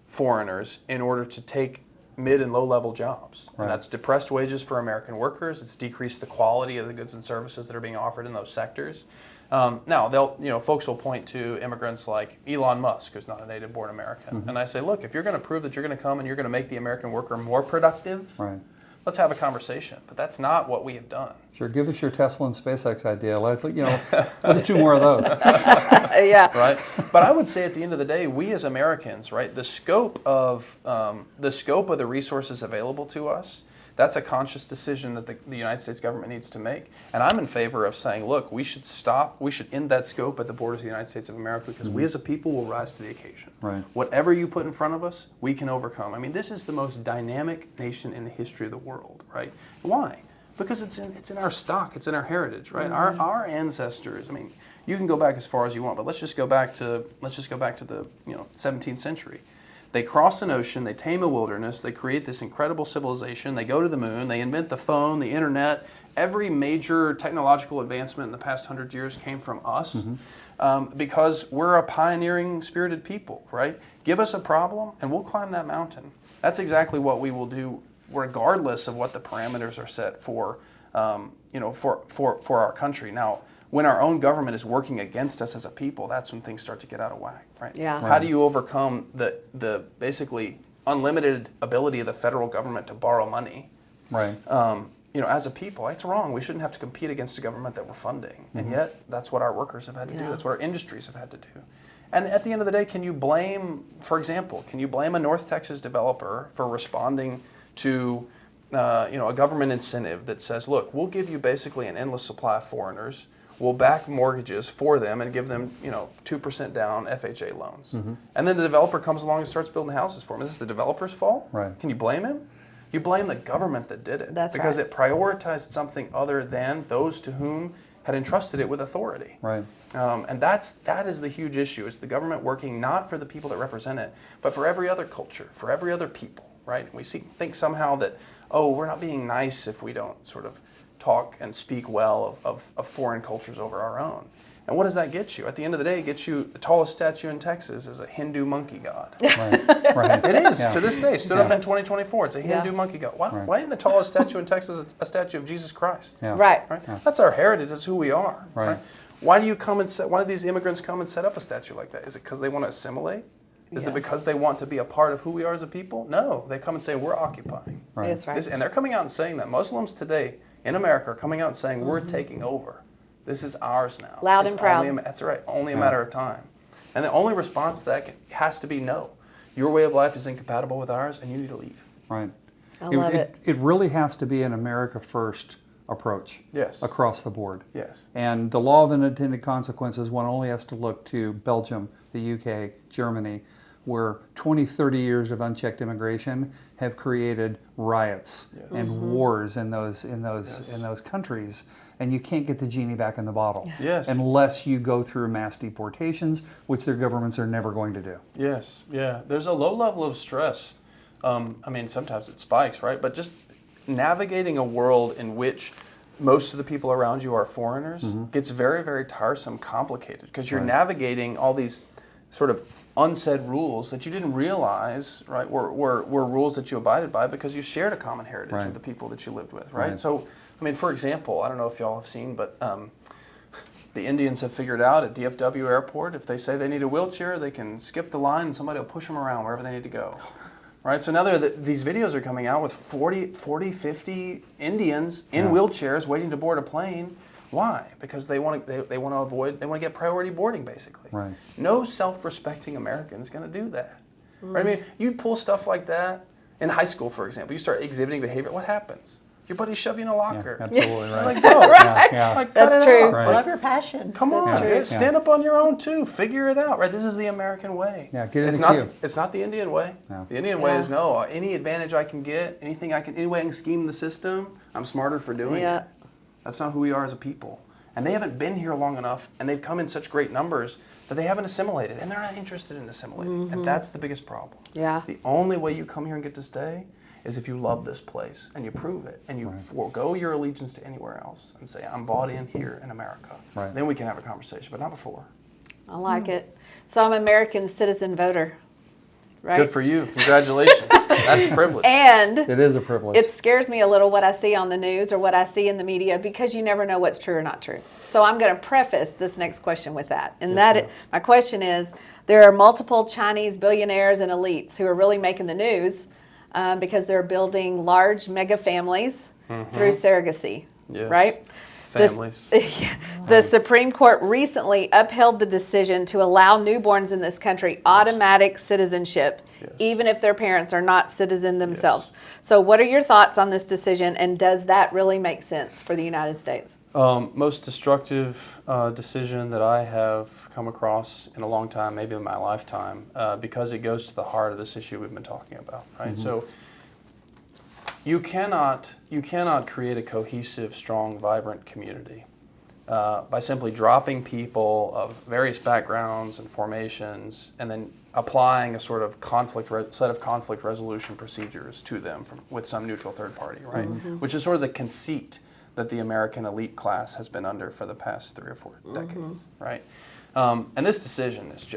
foreigners in order to take mid and low level jobs. Right. And that's depressed wages for American workers. It's decreased the quality of the goods and services that are being offered in those sectors. Now, folks will point to immigrants like Elon Musk, who's not a native-born American, and I say, look, if you're going to prove that you're going to come and you're going to make the American worker more productive, let's have a conversation. But that's not what we have done. Sure, give us your Tesla and SpaceX idea. Let's do more of those. Yeah. Right. But I would say at the end of the day, we as Americans, right, the scope of the resources available to us, that's a conscious decision that the United States government needs to make. And I'm in favor of saying, look, we should end that scope at the borders of the United States of America because we as a people will rise to the occasion. Right. Whatever you put in front of us, we can overcome. I mean, this is the most dynamic nation in the history of the world, right? Why? Because it's in our stock, it's in our heritage, right? Our ancestors, I mean, you can go back as far as you want, but let's just go back to the 17th century. They cross an ocean, they tame a wilderness, they create this incredible civilization, they go to the moon, they invent the phone, the internet. Every major technological advancement in the past 100 years came from us because we're a pioneering, spirited people, right? Give us a problem and we'll climb that mountain. That's exactly what we will do regardless of what the parameters are set for our country. Now, when our own government is working against us as a people, that's when things start to get out of whack, right? Yeah. How do you overcome the basically unlimited ability of the federal government to borrow money? Right. As a people, that's wrong. We shouldn't have to compete against a government that we're funding. And yet, that's what our workers have had to do. That's what our industries have had to do. And at the end of the day, can you blame a North Texas developer for responding to a government incentive that says, look, we'll give you basically an endless supply of foreigners, we'll back mortgages for them and give them 2% down FHA loans. And then the developer comes along and starts building houses for them. Is this the developer's fault? Right. Can you blame him? You blame the government that did it. That's because right. it prioritized something other than those to whom had entrusted it with authority. Right. And that is the huge issue. It's the government working not for the people that represent it, but for every other culture, for every other people, right? We think somehow that, we're not being nice if we don't sort of talk and speak well of foreign cultures over our own. And what does that get you? At the end of the day, it gets you the tallest statue in Texas is a Hindu monkey god. Right. Right. It is Yeah. to this day. Stood up in 2024. It's a Hindu monkey god. Why isn't the tallest statue in Texas a statue of Jesus Christ? Yeah. Right. Right? That's our heritage. That's who we are. Right. Why do why do these immigrants come and set up a statue like that? Is it because they want to assimilate? Is it because they want to be a part of who we are as a people? No, they come and say we're occupying. Right. That's right. And they're coming out and saying that. Muslims today in America are coming out and saying we're taking over. This is ours now. Loud It's and proud. That's right. Only a matter of time. And the only response to that has to be no. Your way of life is incompatible with ours, and you need to leave. Right. I love it. It really has to be an America first approach. Yes. Across the board. Yes. And the law of unintended consequences, one only has to look to Belgium, the UK, Germany, where 20, 30 years of unchecked immigration have created riots and wars in those countries. And you can't get the genie back in the bottle Yes. unless you go through mass deportations, which their governments are never going to do. Yes. Yeah. There's a low level of stress. I mean, sometimes it spikes, right? But just navigating a world in which most of the people around you are foreigners gets very, very tiresome, complicated, because you're navigating all these sort of unsaid rules that you didn't realize, right, were rules that you abided by because you shared a common heritage with the people that you lived with, right? So, I mean, for example, I don't know if y'all have seen, but the Indians have figured out at DFW Airport, if they say they need a wheelchair, they can skip the line and somebody will push them around wherever they need to go. Right, so now these videos are coming out with 40, 50 Indians in wheelchairs waiting to board a plane. Why? Because they want to get priority boarding, basically. Right. No self-respecting American is going to do that. Right? I mean, you pull stuff like that in high school, for example. You start exhibiting behavior. What happens? Your buddy shove you in a locker. Yeah, absolutely right. Like, go. Right. Yeah. Like, cut That's it true. out. Right. Like, Love your passion. come on, That's true. stand up on your own too. Figure it out, right? This is the American way. Yeah, get in it's the not. queue. It's not the Indian way. No. The Indian way is no. Any advantage I can get, any way I can scheme the system, I'm smarter for doing Yeah. it. That's not who we are as a people. And they haven't been here long enough, and they've come in such great numbers that they haven't assimilated, and they're not interested in assimilating. And that's the biggest problem. Yeah. The only way you come here and get to stay is if you love this place and you prove it and you forego your allegiance to anywhere else and say, I'm bought in here in America. Right. Then we can have a conversation, but not before. I like it. So I'm American citizen voter, right? Good for you. Congratulations. That's a privilege. And It is a privilege. it scares me a little what I see on the news or what I see in the media because you never know what's true or not true. So I'm going to preface this next question with that. And my question is, there are multiple Chinese billionaires and elites who are really making the news because they're building large mega families through surrogacy, Yes. right? Families. The Supreme Court recently upheld the decision to allow newborns in this country automatic citizenship, even if their parents are not citizen themselves. So what are your thoughts on this decision, and does that really make sense for the United States? Most destructive decision that I have come across in a long time, maybe in my lifetime, because it goes to the heart of this issue we've been talking about, right? So you cannot create a cohesive, strong, vibrant community by simply dropping people of various backgrounds and formations and then applying a sort of set of conflict resolution procedures to them with some neutral third party, right? Which is sort of the conceit that the American elite class has been under for the past 3 or 4 decades, right? And this decision is,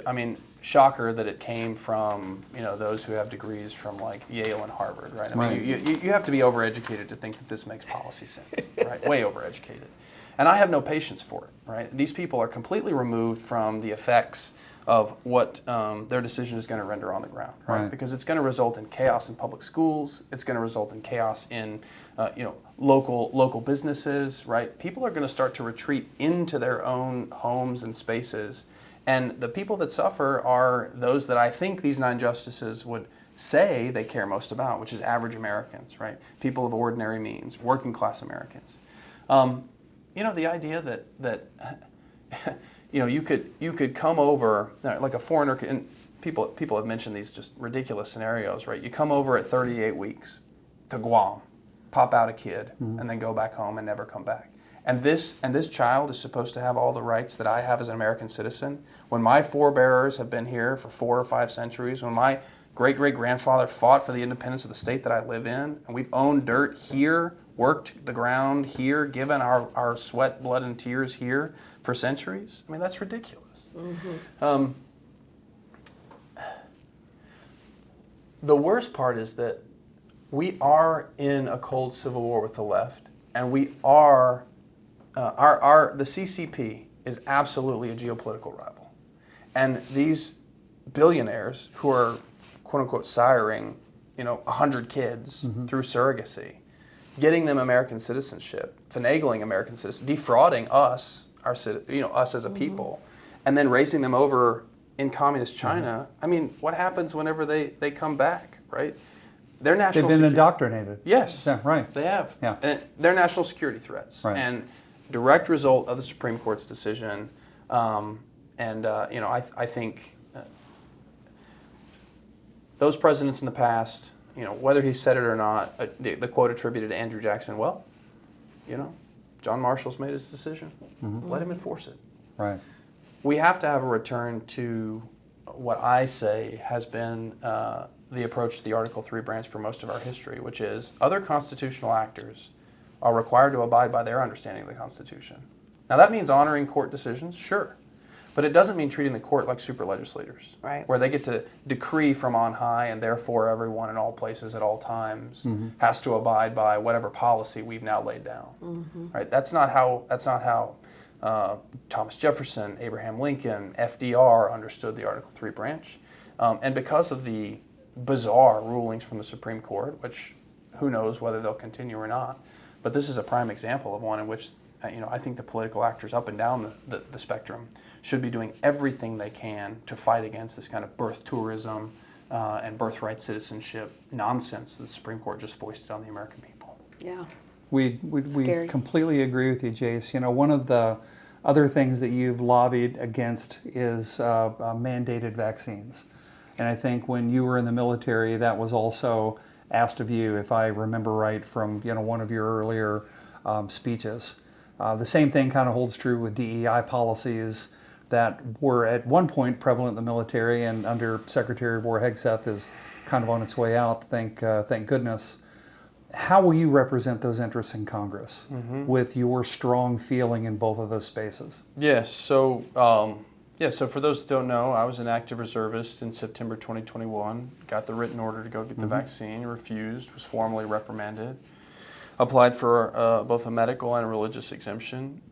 shocker that it came from, those who have degrees from like Yale and Harvard, right? I mean, you have to be overeducated to think that this makes policy sense, right? Way overeducated. And I have no patience for it, right? These people are completely removed from the effects of what their decision is going to render on the ground, right? Because it's going to result in chaos in public schools. It's going to result in chaos in, local businesses, right? People are going to start to retreat into their own homes and spaces. And the people that suffer are those that I think these 9 justices would say they care most about, which is average Americans, right? People of ordinary means, working class Americans. The idea that you could come over like a foreigner, and people have mentioned these just ridiculous scenarios, right? You come over at 38 weeks to Guam, pop out a kid, and then go back home and never come back. And this child is supposed to have all the rights that I have as an American citizen. When my forebearers have been here for 4 or 5 centuries, when my great-great-grandfather fought for the independence of the state that I live in, and we've owned dirt here worked the ground here, given our sweat, blood, and tears here for centuries. I mean, that's ridiculous. The worst part is that we are in a cold civil war with the left, and we are, the CCP is absolutely a geopolitical rival. And these billionaires who are, quote unquote, siring, 100 kids through surrogacy, getting them American citizenship, finagling American citizenship, defrauding us, us as a people, and then raising them over in communist China. I mean, what happens whenever they come back, right? Their national They've been indoctrinated. Yes, Yeah, right. they have. Yeah. And they're national security threats, Right. and direct result of the Supreme Court's decision. I think those presidents in the past, whether he said it or not, the quote attributed to Andrew Jackson. Well, John Marshall's made his decision. Let him enforce it. Right. We have to have a return to what I say has been the approach to the Article 3 branch for most of our history, which is other constitutional actors are required to abide by their understanding of the Constitution. Now that means honoring court decisions, sure, but it doesn't mean treating the court like super legislators, Right. where they get to decree from on high and therefore everyone in all places at all times has to abide by whatever policy we've now laid down. Right? That's not how Thomas Jefferson, Abraham Lincoln, FDR understood the Article 3 branch. And because of the bizarre rulings from the Supreme Court, which who knows whether they'll continue or not, but this is a prime example of one in which I think the political actors up and down the spectrum should be doing everything they can to fight against this kind of birth tourism and birthright citizenship nonsense that the Supreme Court just foisted on the American people. Yeah. We Scary. completely agree with you, Jace. One of the other things that you've lobbied against is mandated vaccines. And I think when you were in the military, that was also asked of you, if I remember right, from one of your earlier speeches. The same thing kind of holds true with DEI policies that were at one point prevalent in the military, and under Secretary of War Hegseth is kind of on its way out, thank goodness. How will you represent those interests in Congress with your strong feeling in both of those spaces? Yes. So for those that don't know, I was an active reservist in September 2021. Got the written order to go get the vaccine, refused, was formally reprimanded. Applied for both a medical and a religious exemption.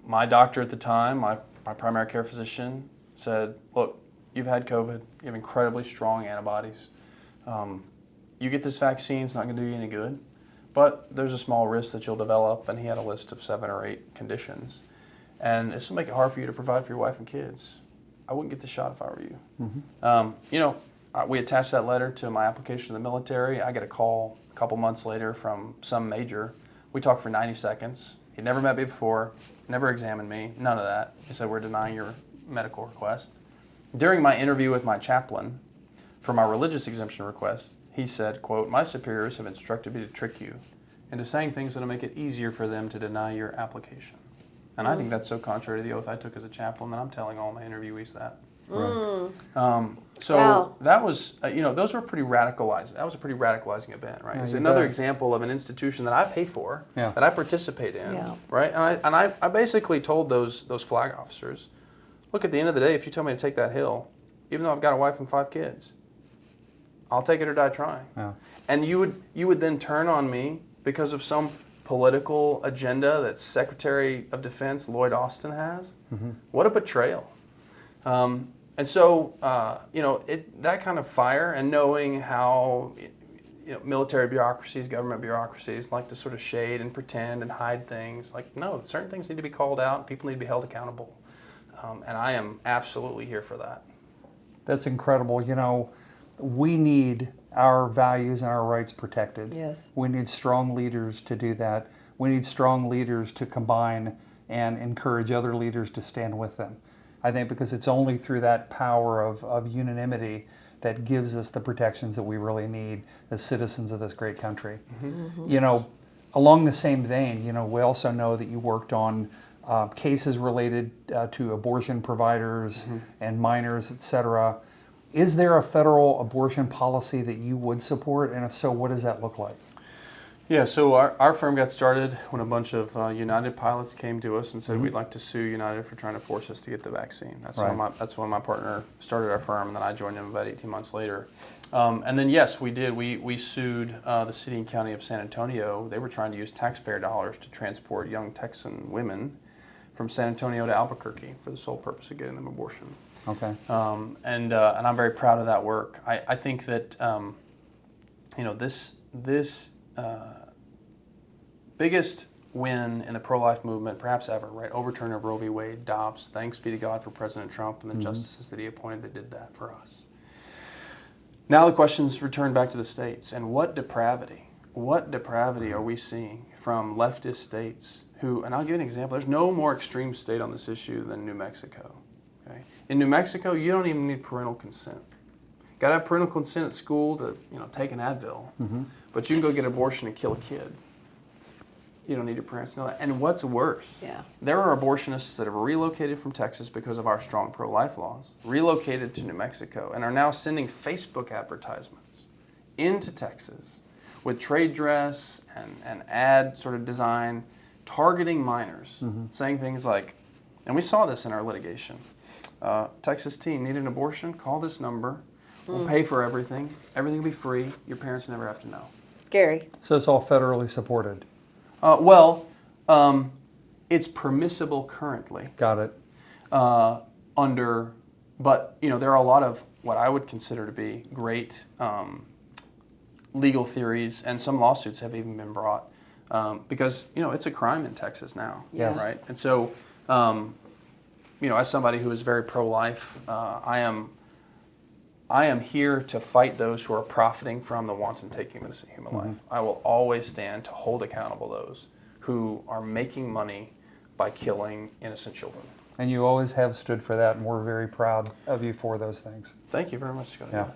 My doctor at the time, my primary care physician, said, look, you've had COVID, you have incredibly strong antibodies. You get this vaccine, it's not going to do you any good, but there's a small risk that you'll develop, and he had a list of 7 or 8 conditions. And this will make it hard for you to provide for your wife and kids. I wouldn't get the shot if I were you. We attached that letter to my application to the military. I get a call a couple months later from some major. We talked for 90 seconds. He'd never met me before, never examined me, none of that. He said, we're denying your medical request. During my interview with my chaplain for my religious exemption request, he said, quote, my superiors have instructed me to trick you into saying things that will make it easier for them to deny your application. And I think that's so contrary to the oath I took as a chaplain that I'm telling all my interviewees that. Wow. That was, those were pretty radicalized. That was a pretty radicalizing event, right? Yeah, It's you another bet. example of an institution that I pay for, Yeah. that I participate in, Yeah. right? And I basically told those flag officers, look, at the end of the day, if you tell me to take that hill, even though I've got a wife and 5 kids, I'll take it or die trying. Yeah. And you would then turn on me because of some political agenda that Secretary of Defense Lloyd Austin has. What a betrayal. And so, that kind of fire, and knowing how military bureaucracies, government bureaucracies like to sort of shade and pretend and hide things. Like, no, certain things need to be called out. People need to be held accountable. And I am absolutely here for that. That's incredible. We need our values and our rights protected. Yes. We need strong leaders to do that. We need strong leaders to combine and encourage other leaders to stand with them. I think because it's only through that power of unanimity that gives us the protections that we really need as citizens of this great country. Along the same vein, we also know that you worked on cases related to abortion providers and minors, et cetera. Is there a federal abortion policy that you would support? And if so, what does that look like? Yeah, so our firm got started when a bunch of United pilots came to us and said we'd like to sue United for trying to force us to get the vaccine. That's when my partner started our firm, and then I joined him about 18 months later. And then yes, we did. We sued the city and county of San Antonio. They were trying to use taxpayer dollars to transport young Texan women from San Antonio to Albuquerque for the sole purpose of getting them abortion. Okay. And I'm very proud of that work. I think that this biggest win in the pro-life movement, perhaps ever, right? Overturn of Roe v. Wade, Dobbs. Thanks be to God for President Trump and the justices that he appointed that did that for us. Now the questions return back to the states. And what depravity are we seeing from leftist states who, and I'll give you an example, there's no more extreme state on this issue than New Mexico. Okay? In New Mexico, you don't even need parental consent. Got to have parental consent at school to take an Advil, but you can go get an abortion and kill a kid. You don't need your parents to know that. And what's worse, there are abortionists that have relocated from Texas because of our strong pro-life laws, relocated to New Mexico, and are now sending Facebook advertisements into Texas with trade dress and ad sort of design targeting minors, saying things like, and we saw this in our litigation, Texas teen need an abortion, call this number, we'll pay for everything will be free, your parents never have to know. Scary. So it's all federally supported. It's permissible currently. Got it. But there are a lot of what I would consider to be great legal theories, and some lawsuits have even been brought because it's a crime in Texas now, right? And so, as somebody who is very pro-life, I am here to fight those who are profiting from the wanton taking of innocent human life. I will always stand to hold accountable those who are making money by killing innocent children. And you always have stood for that, and we're very proud of you for those things. Thank you very much, Scott. Yeah.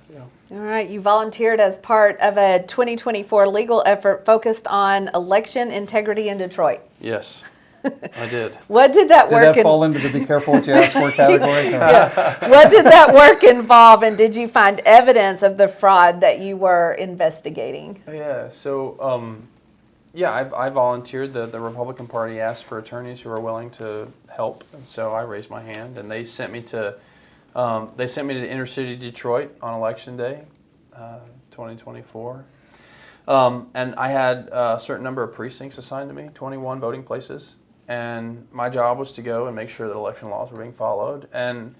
All right, you volunteered as part of a 2024 legal effort focused on election integrity in Detroit. Yes, I did. What did that work? Did that fall into the be careful what you ask for category? What did that work involve, and did you find evidence of the fraud that you were investigating? Yeah, so I volunteered. The Republican Party asked for attorneys who are willing to help, and so I raised my hand, and they sent me to the inner city Detroit on Election Day, 2024. And I had a certain number of precincts assigned to me, 21 voting places. And my job was to go and make sure that election laws were being followed. And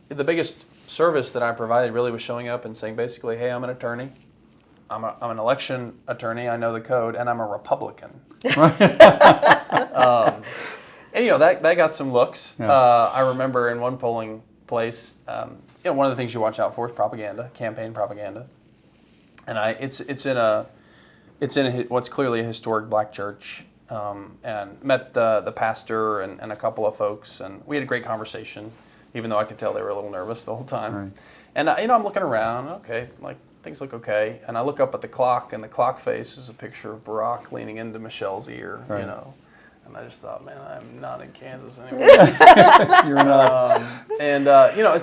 the biggest service that I provided really was showing up and saying basically, hey, I'm an attorney. I'm an election attorney. I know the code, and I'm a Republican. And that got some looks. Yeah. I remember in one polling place, one of the things you watch out for is propaganda, campaign propaganda. And it's in what's clearly a historic black church. And met the pastor and a couple of folks, and we had a great conversation, even though I could tell they were a little nervous the whole time. Right. And I'm looking around, okay, like things look okay, and I look up at the clock, and the clock face is a picture of Barack leaning into Michelle's ear, Right. And I just thought, man, I'm not in Kansas anymore. You're not. And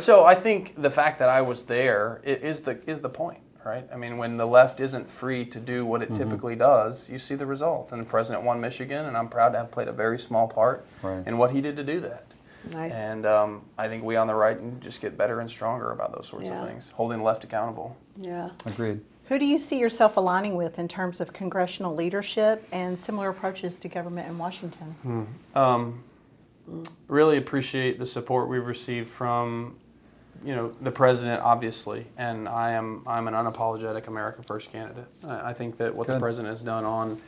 so I think the fact that I was there is the point. Right? I mean, when the left isn't free to do what it typically does, you see the result. And the president won Michigan, and I'm proud to have played a very small part in what he did to do that. Nice. And I think we on the right can just get better and stronger about those sorts of things, holding the left accountable. Yeah. Agreed. Who do you see yourself aligning with in terms of congressional leadership and similar approaches to government in Washington? Really appreciate the support we've received from the president, obviously, and I'm an unapologetic America First candidate. I think that what the president has done on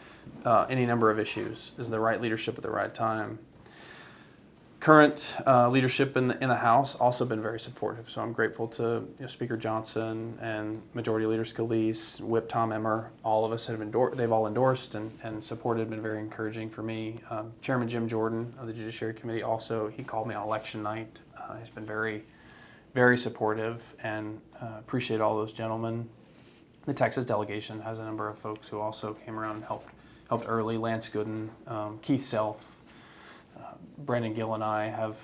any number of issues is the right leadership at the right time. Current leadership in the House also been very supportive, so I'm grateful to Speaker Johnson and Majority Leader Scalise, Whip Tom Emmer. All of us they've all endorsed and supported, been very encouraging for me. Chairman Jim Jordan of the Judiciary Committee also, he called me on election night. He's been very, very supportive, and appreciate all those gentlemen. The Texas delegation has a number of folks who also came around and helped early. Lance Gooden, Keith Self, Brandon Gill and I have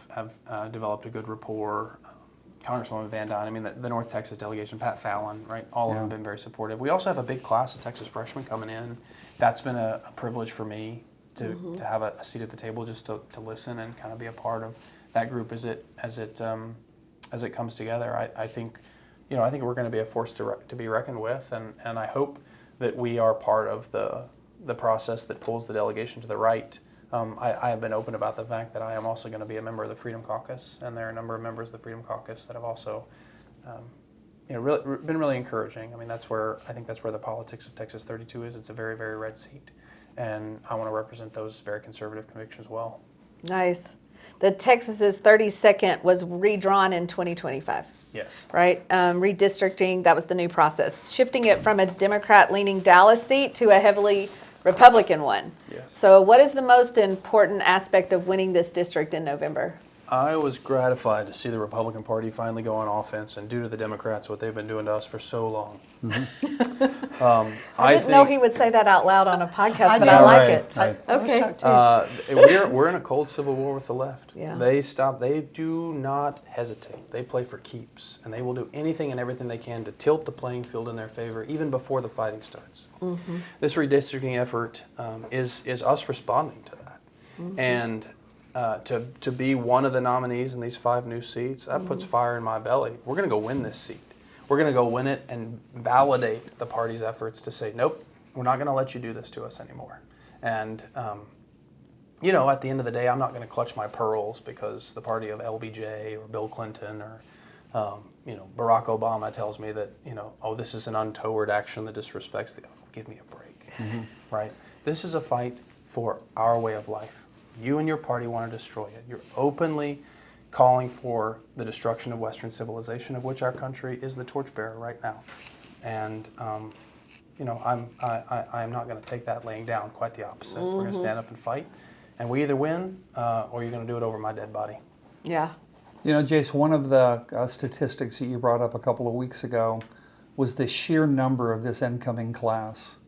developed a good rapport. Congresswoman Van Dyne, I mean, the North Texas delegation, Pat Fallon, right? All of them have been very supportive. We also have a big class of Texas freshmen coming in. That's been a privilege for me to have a seat at the table, just to listen and kind of be a part of that group as it comes together. I think we're going to be a force to be reckoned with, and I hope that we are part of the process that pulls the delegation to the right. I have been open about the fact that I am also going to be a member of the Freedom Caucus, and there are a number of members of the Freedom Caucus that have also, been really encouraging. I mean, I think that's where the politics of Texas 32 is. It's a very, very red seat, and I want to represent those very conservative convictions well. Nice. The Texas's 32nd was redrawn in 2025. Yes. Right? Redistricting, that was the new process. Shifting it from a Democrat-leaning Dallas seat to a heavily Republican one. Yes. So what is the most important aspect of winning this district in November? I was gratified to see the Republican Party finally go on offense and do to the Democrats what they've been doing to us for so long. I didn't know he would say that out loud on a podcast, but I know, like right, it. right. Okay. We're in a cold civil war with the left. Yeah. They do not hesitate. They play for keeps, and they will do anything and everything they can to tilt the playing field in their favor, even before the fighting starts. This redistricting effort is us responding to that. And to be one of the nominees in these 5 new seats, that puts fire in my belly. We're going to go win this seat. We're going to go win it and validate the party's efforts to say, nope, we're not going to let you do this to us anymore. And, at the end of the day, I'm not going to clutch my pearls because the party of LBJ or Bill Clinton or, Barack Obama tells me that, this is an untoward action that disrespects give me a break, right? This is a fight for our way of life. You and your party want to destroy it. You're openly calling for the destruction of Western civilization, of which our country is the torchbearer right now. And, I am not going to take that laying down, quite the opposite. We're going to stand up and fight, and we either win or you're going to do it over my dead body. Yeah. Jace, one of the statistics that you brought up a couple of weeks ago was the sheer number of this incoming class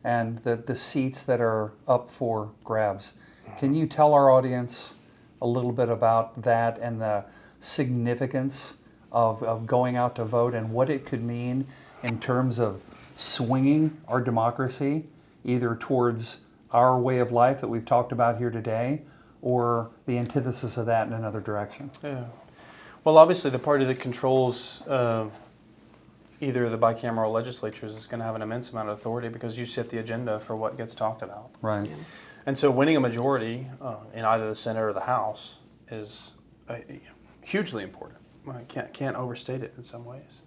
and the seats that are up for grabs. Can you tell our audience a little bit about that and the significance of going out to vote and what it could mean in terms of swinging our democracy either towards our way of life that we've talked about here today or the antithesis of that in another direction? Yeah. Well, obviously the party that controls either of the bicameral legislatures is going to have an immense amount of authority because you set the agenda for what gets talked about. Right. Yeah. And so winning a majority in either the Senate or the House is hugely important. I can't overstate it in some ways.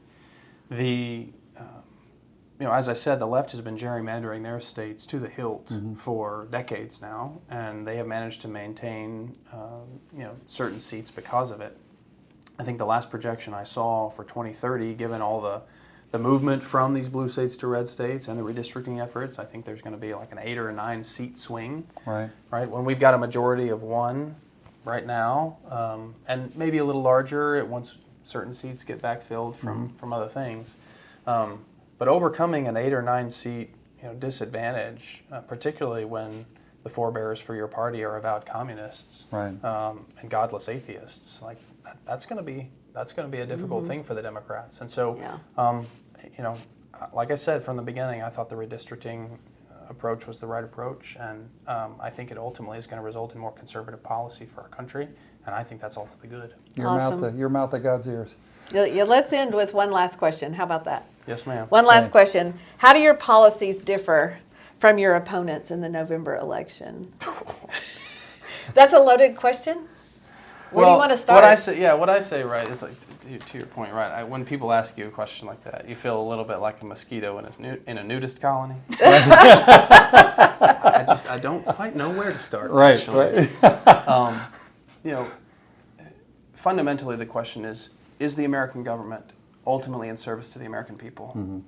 As I said, the left has been gerrymandering their states to the hilt for decades now, and they have managed to maintain certain seats because of it. I think the last projection I saw for 2030, given all the movement from these blue states to red states and the redistricting efforts, I think there's going to be like an 8 or 9 seat swing. Right. When we've got a majority of 1 right now, and maybe a little larger once certain seats get backfilled from other things. But overcoming an 8 or 9 seat disadvantage, particularly when the forebears for your party are avowed communists and godless atheists, like that's going to be a difficult thing for the Democrats. And so, like I said from the beginning, I thought the redistricting approach was the right approach, and I think it ultimately is going to result in more conservative policy for our country, and I think that's ultimately good. Your mouth at God's ears. Yeah, let's end with one last question. How about that? Yes, ma'am. One last question. How do your policies differ from your opponents in the November election? That's a loaded question. Where do you want to start? What I say, right, is like to your point, right? When people ask you a question like that, you feel a little bit like a mosquito in a nudist colony. I don't quite know where to start. Right, actually. Fundamentally, the question is the American government ultimately in service to the American people,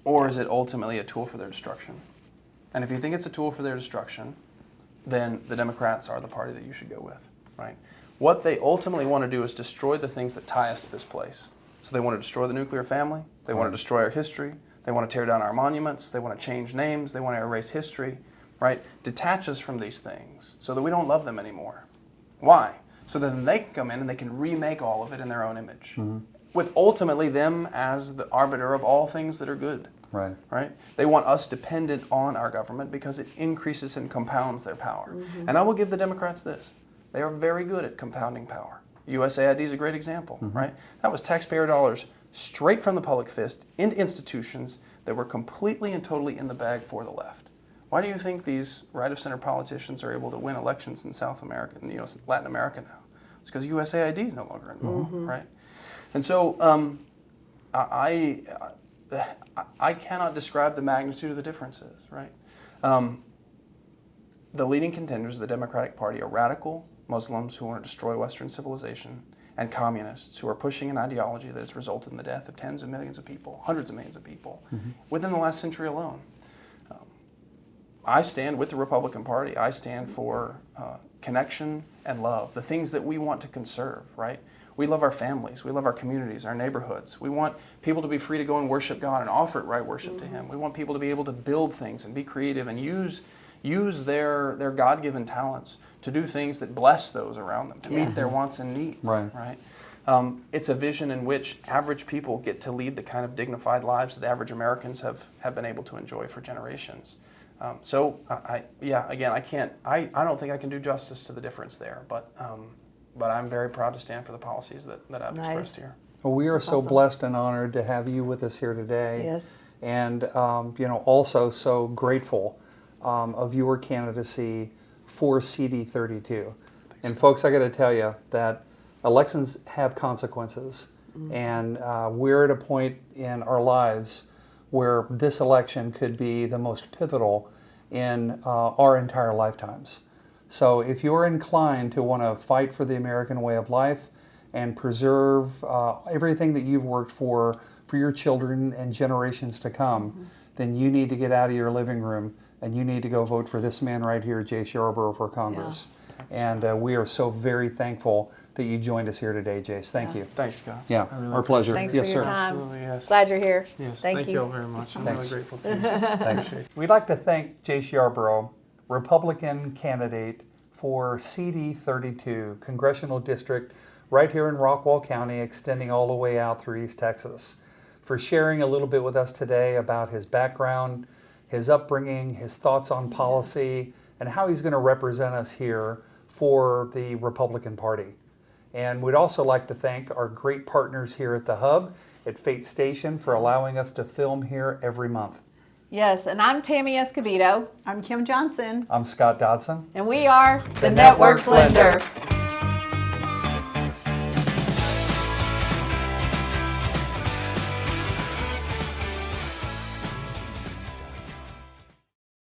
or is it ultimately a tool for their destruction? And if you think it's a tool for their destruction, then the Democrats are the party that you should go with, right? What they ultimately want to do is destroy the things that tie us to this place. So they want to destroy the nuclear family. They want to destroy our history. They want to tear down our monuments. They want to change names. They want to erase history, right? Detach us from these things so that we don't love them anymore. Why? So then they can come in and they can remake all of it in their own image. with ultimately them as the arbiter of all things that are good. Right. Right? They want us dependent on our government because it increases and compounds their power. And I will give the Democrats this. They are very good at compounding power. USAID is a great example, right? That was taxpayer dollars straight from the public fist into institutions that were completely and totally in the bag for the left. Why do you think these right-of-center politicians are able to win elections in South America, and Latin America now? It's because USAID is no longer involved, right? And so I cannot describe the magnitude of the differences, right? The leading contenders of the Democratic Party are radical Muslims who want to destroy Western civilization and communists who are pushing an ideology that has resulted in the death of tens of millions of people, hundreds of millions of people, within the last century alone. I stand with the Republican Party. I stand for connection and love, the things that we want to conserve, right? We love our families. We love our communities, our neighborhoods. We want people to be free to go and worship God and offer right worship to Him. We want people to be able to build things and be creative and use their God-given talents to do things that bless those around them, to meet their wants and needs, right? It's a vision in which average people get to lead the kind of dignified lives that average Americans have been able to enjoy for generations. I don't think I can do justice to the difference there, but I'm very proud to stand for the policies that I've expressed here. Well, we are so blessed and honored to have you with us here today. Yes. And, also so grateful of your candidacy for CD32. And folks, I got to tell you that elections have consequences. And we're at a point in our lives where this election could be the most pivotal in our entire lifetimes. So if you're inclined to want to fight for the American way of life and preserve everything that you've worked for your children and generations to come, then you need to get out of your living room and you need to go vote for this man right here, Jace Yarbrough, for Congress. And we are so very thankful that you joined us here today, Jace. Thank you. Thanks, Scott. Yeah, our pleasure. Thanks yes, for your sir. time. Absolutely, yes. Glad you're here. Yes, Thank you you all very much. I'm Thanks. really grateful to you. Thanks. We'd like to thank Jace Yarbrough, Republican candidate for CD32, Congressional District, right here in Rockwall County, extending all the way out through East Texas, for sharing a little bit with us today about his background, his upbringing, his thoughts on policy, and how he's going to represent us here for the Republican Party. And we'd also like to thank our great partners here at the Hub, at Fate Station, for allowing us to film here every month. Yes, and I'm Tammy Escobedo. I'm Kim Johnson. I'm Scott Dodson. And we are The Network Blender.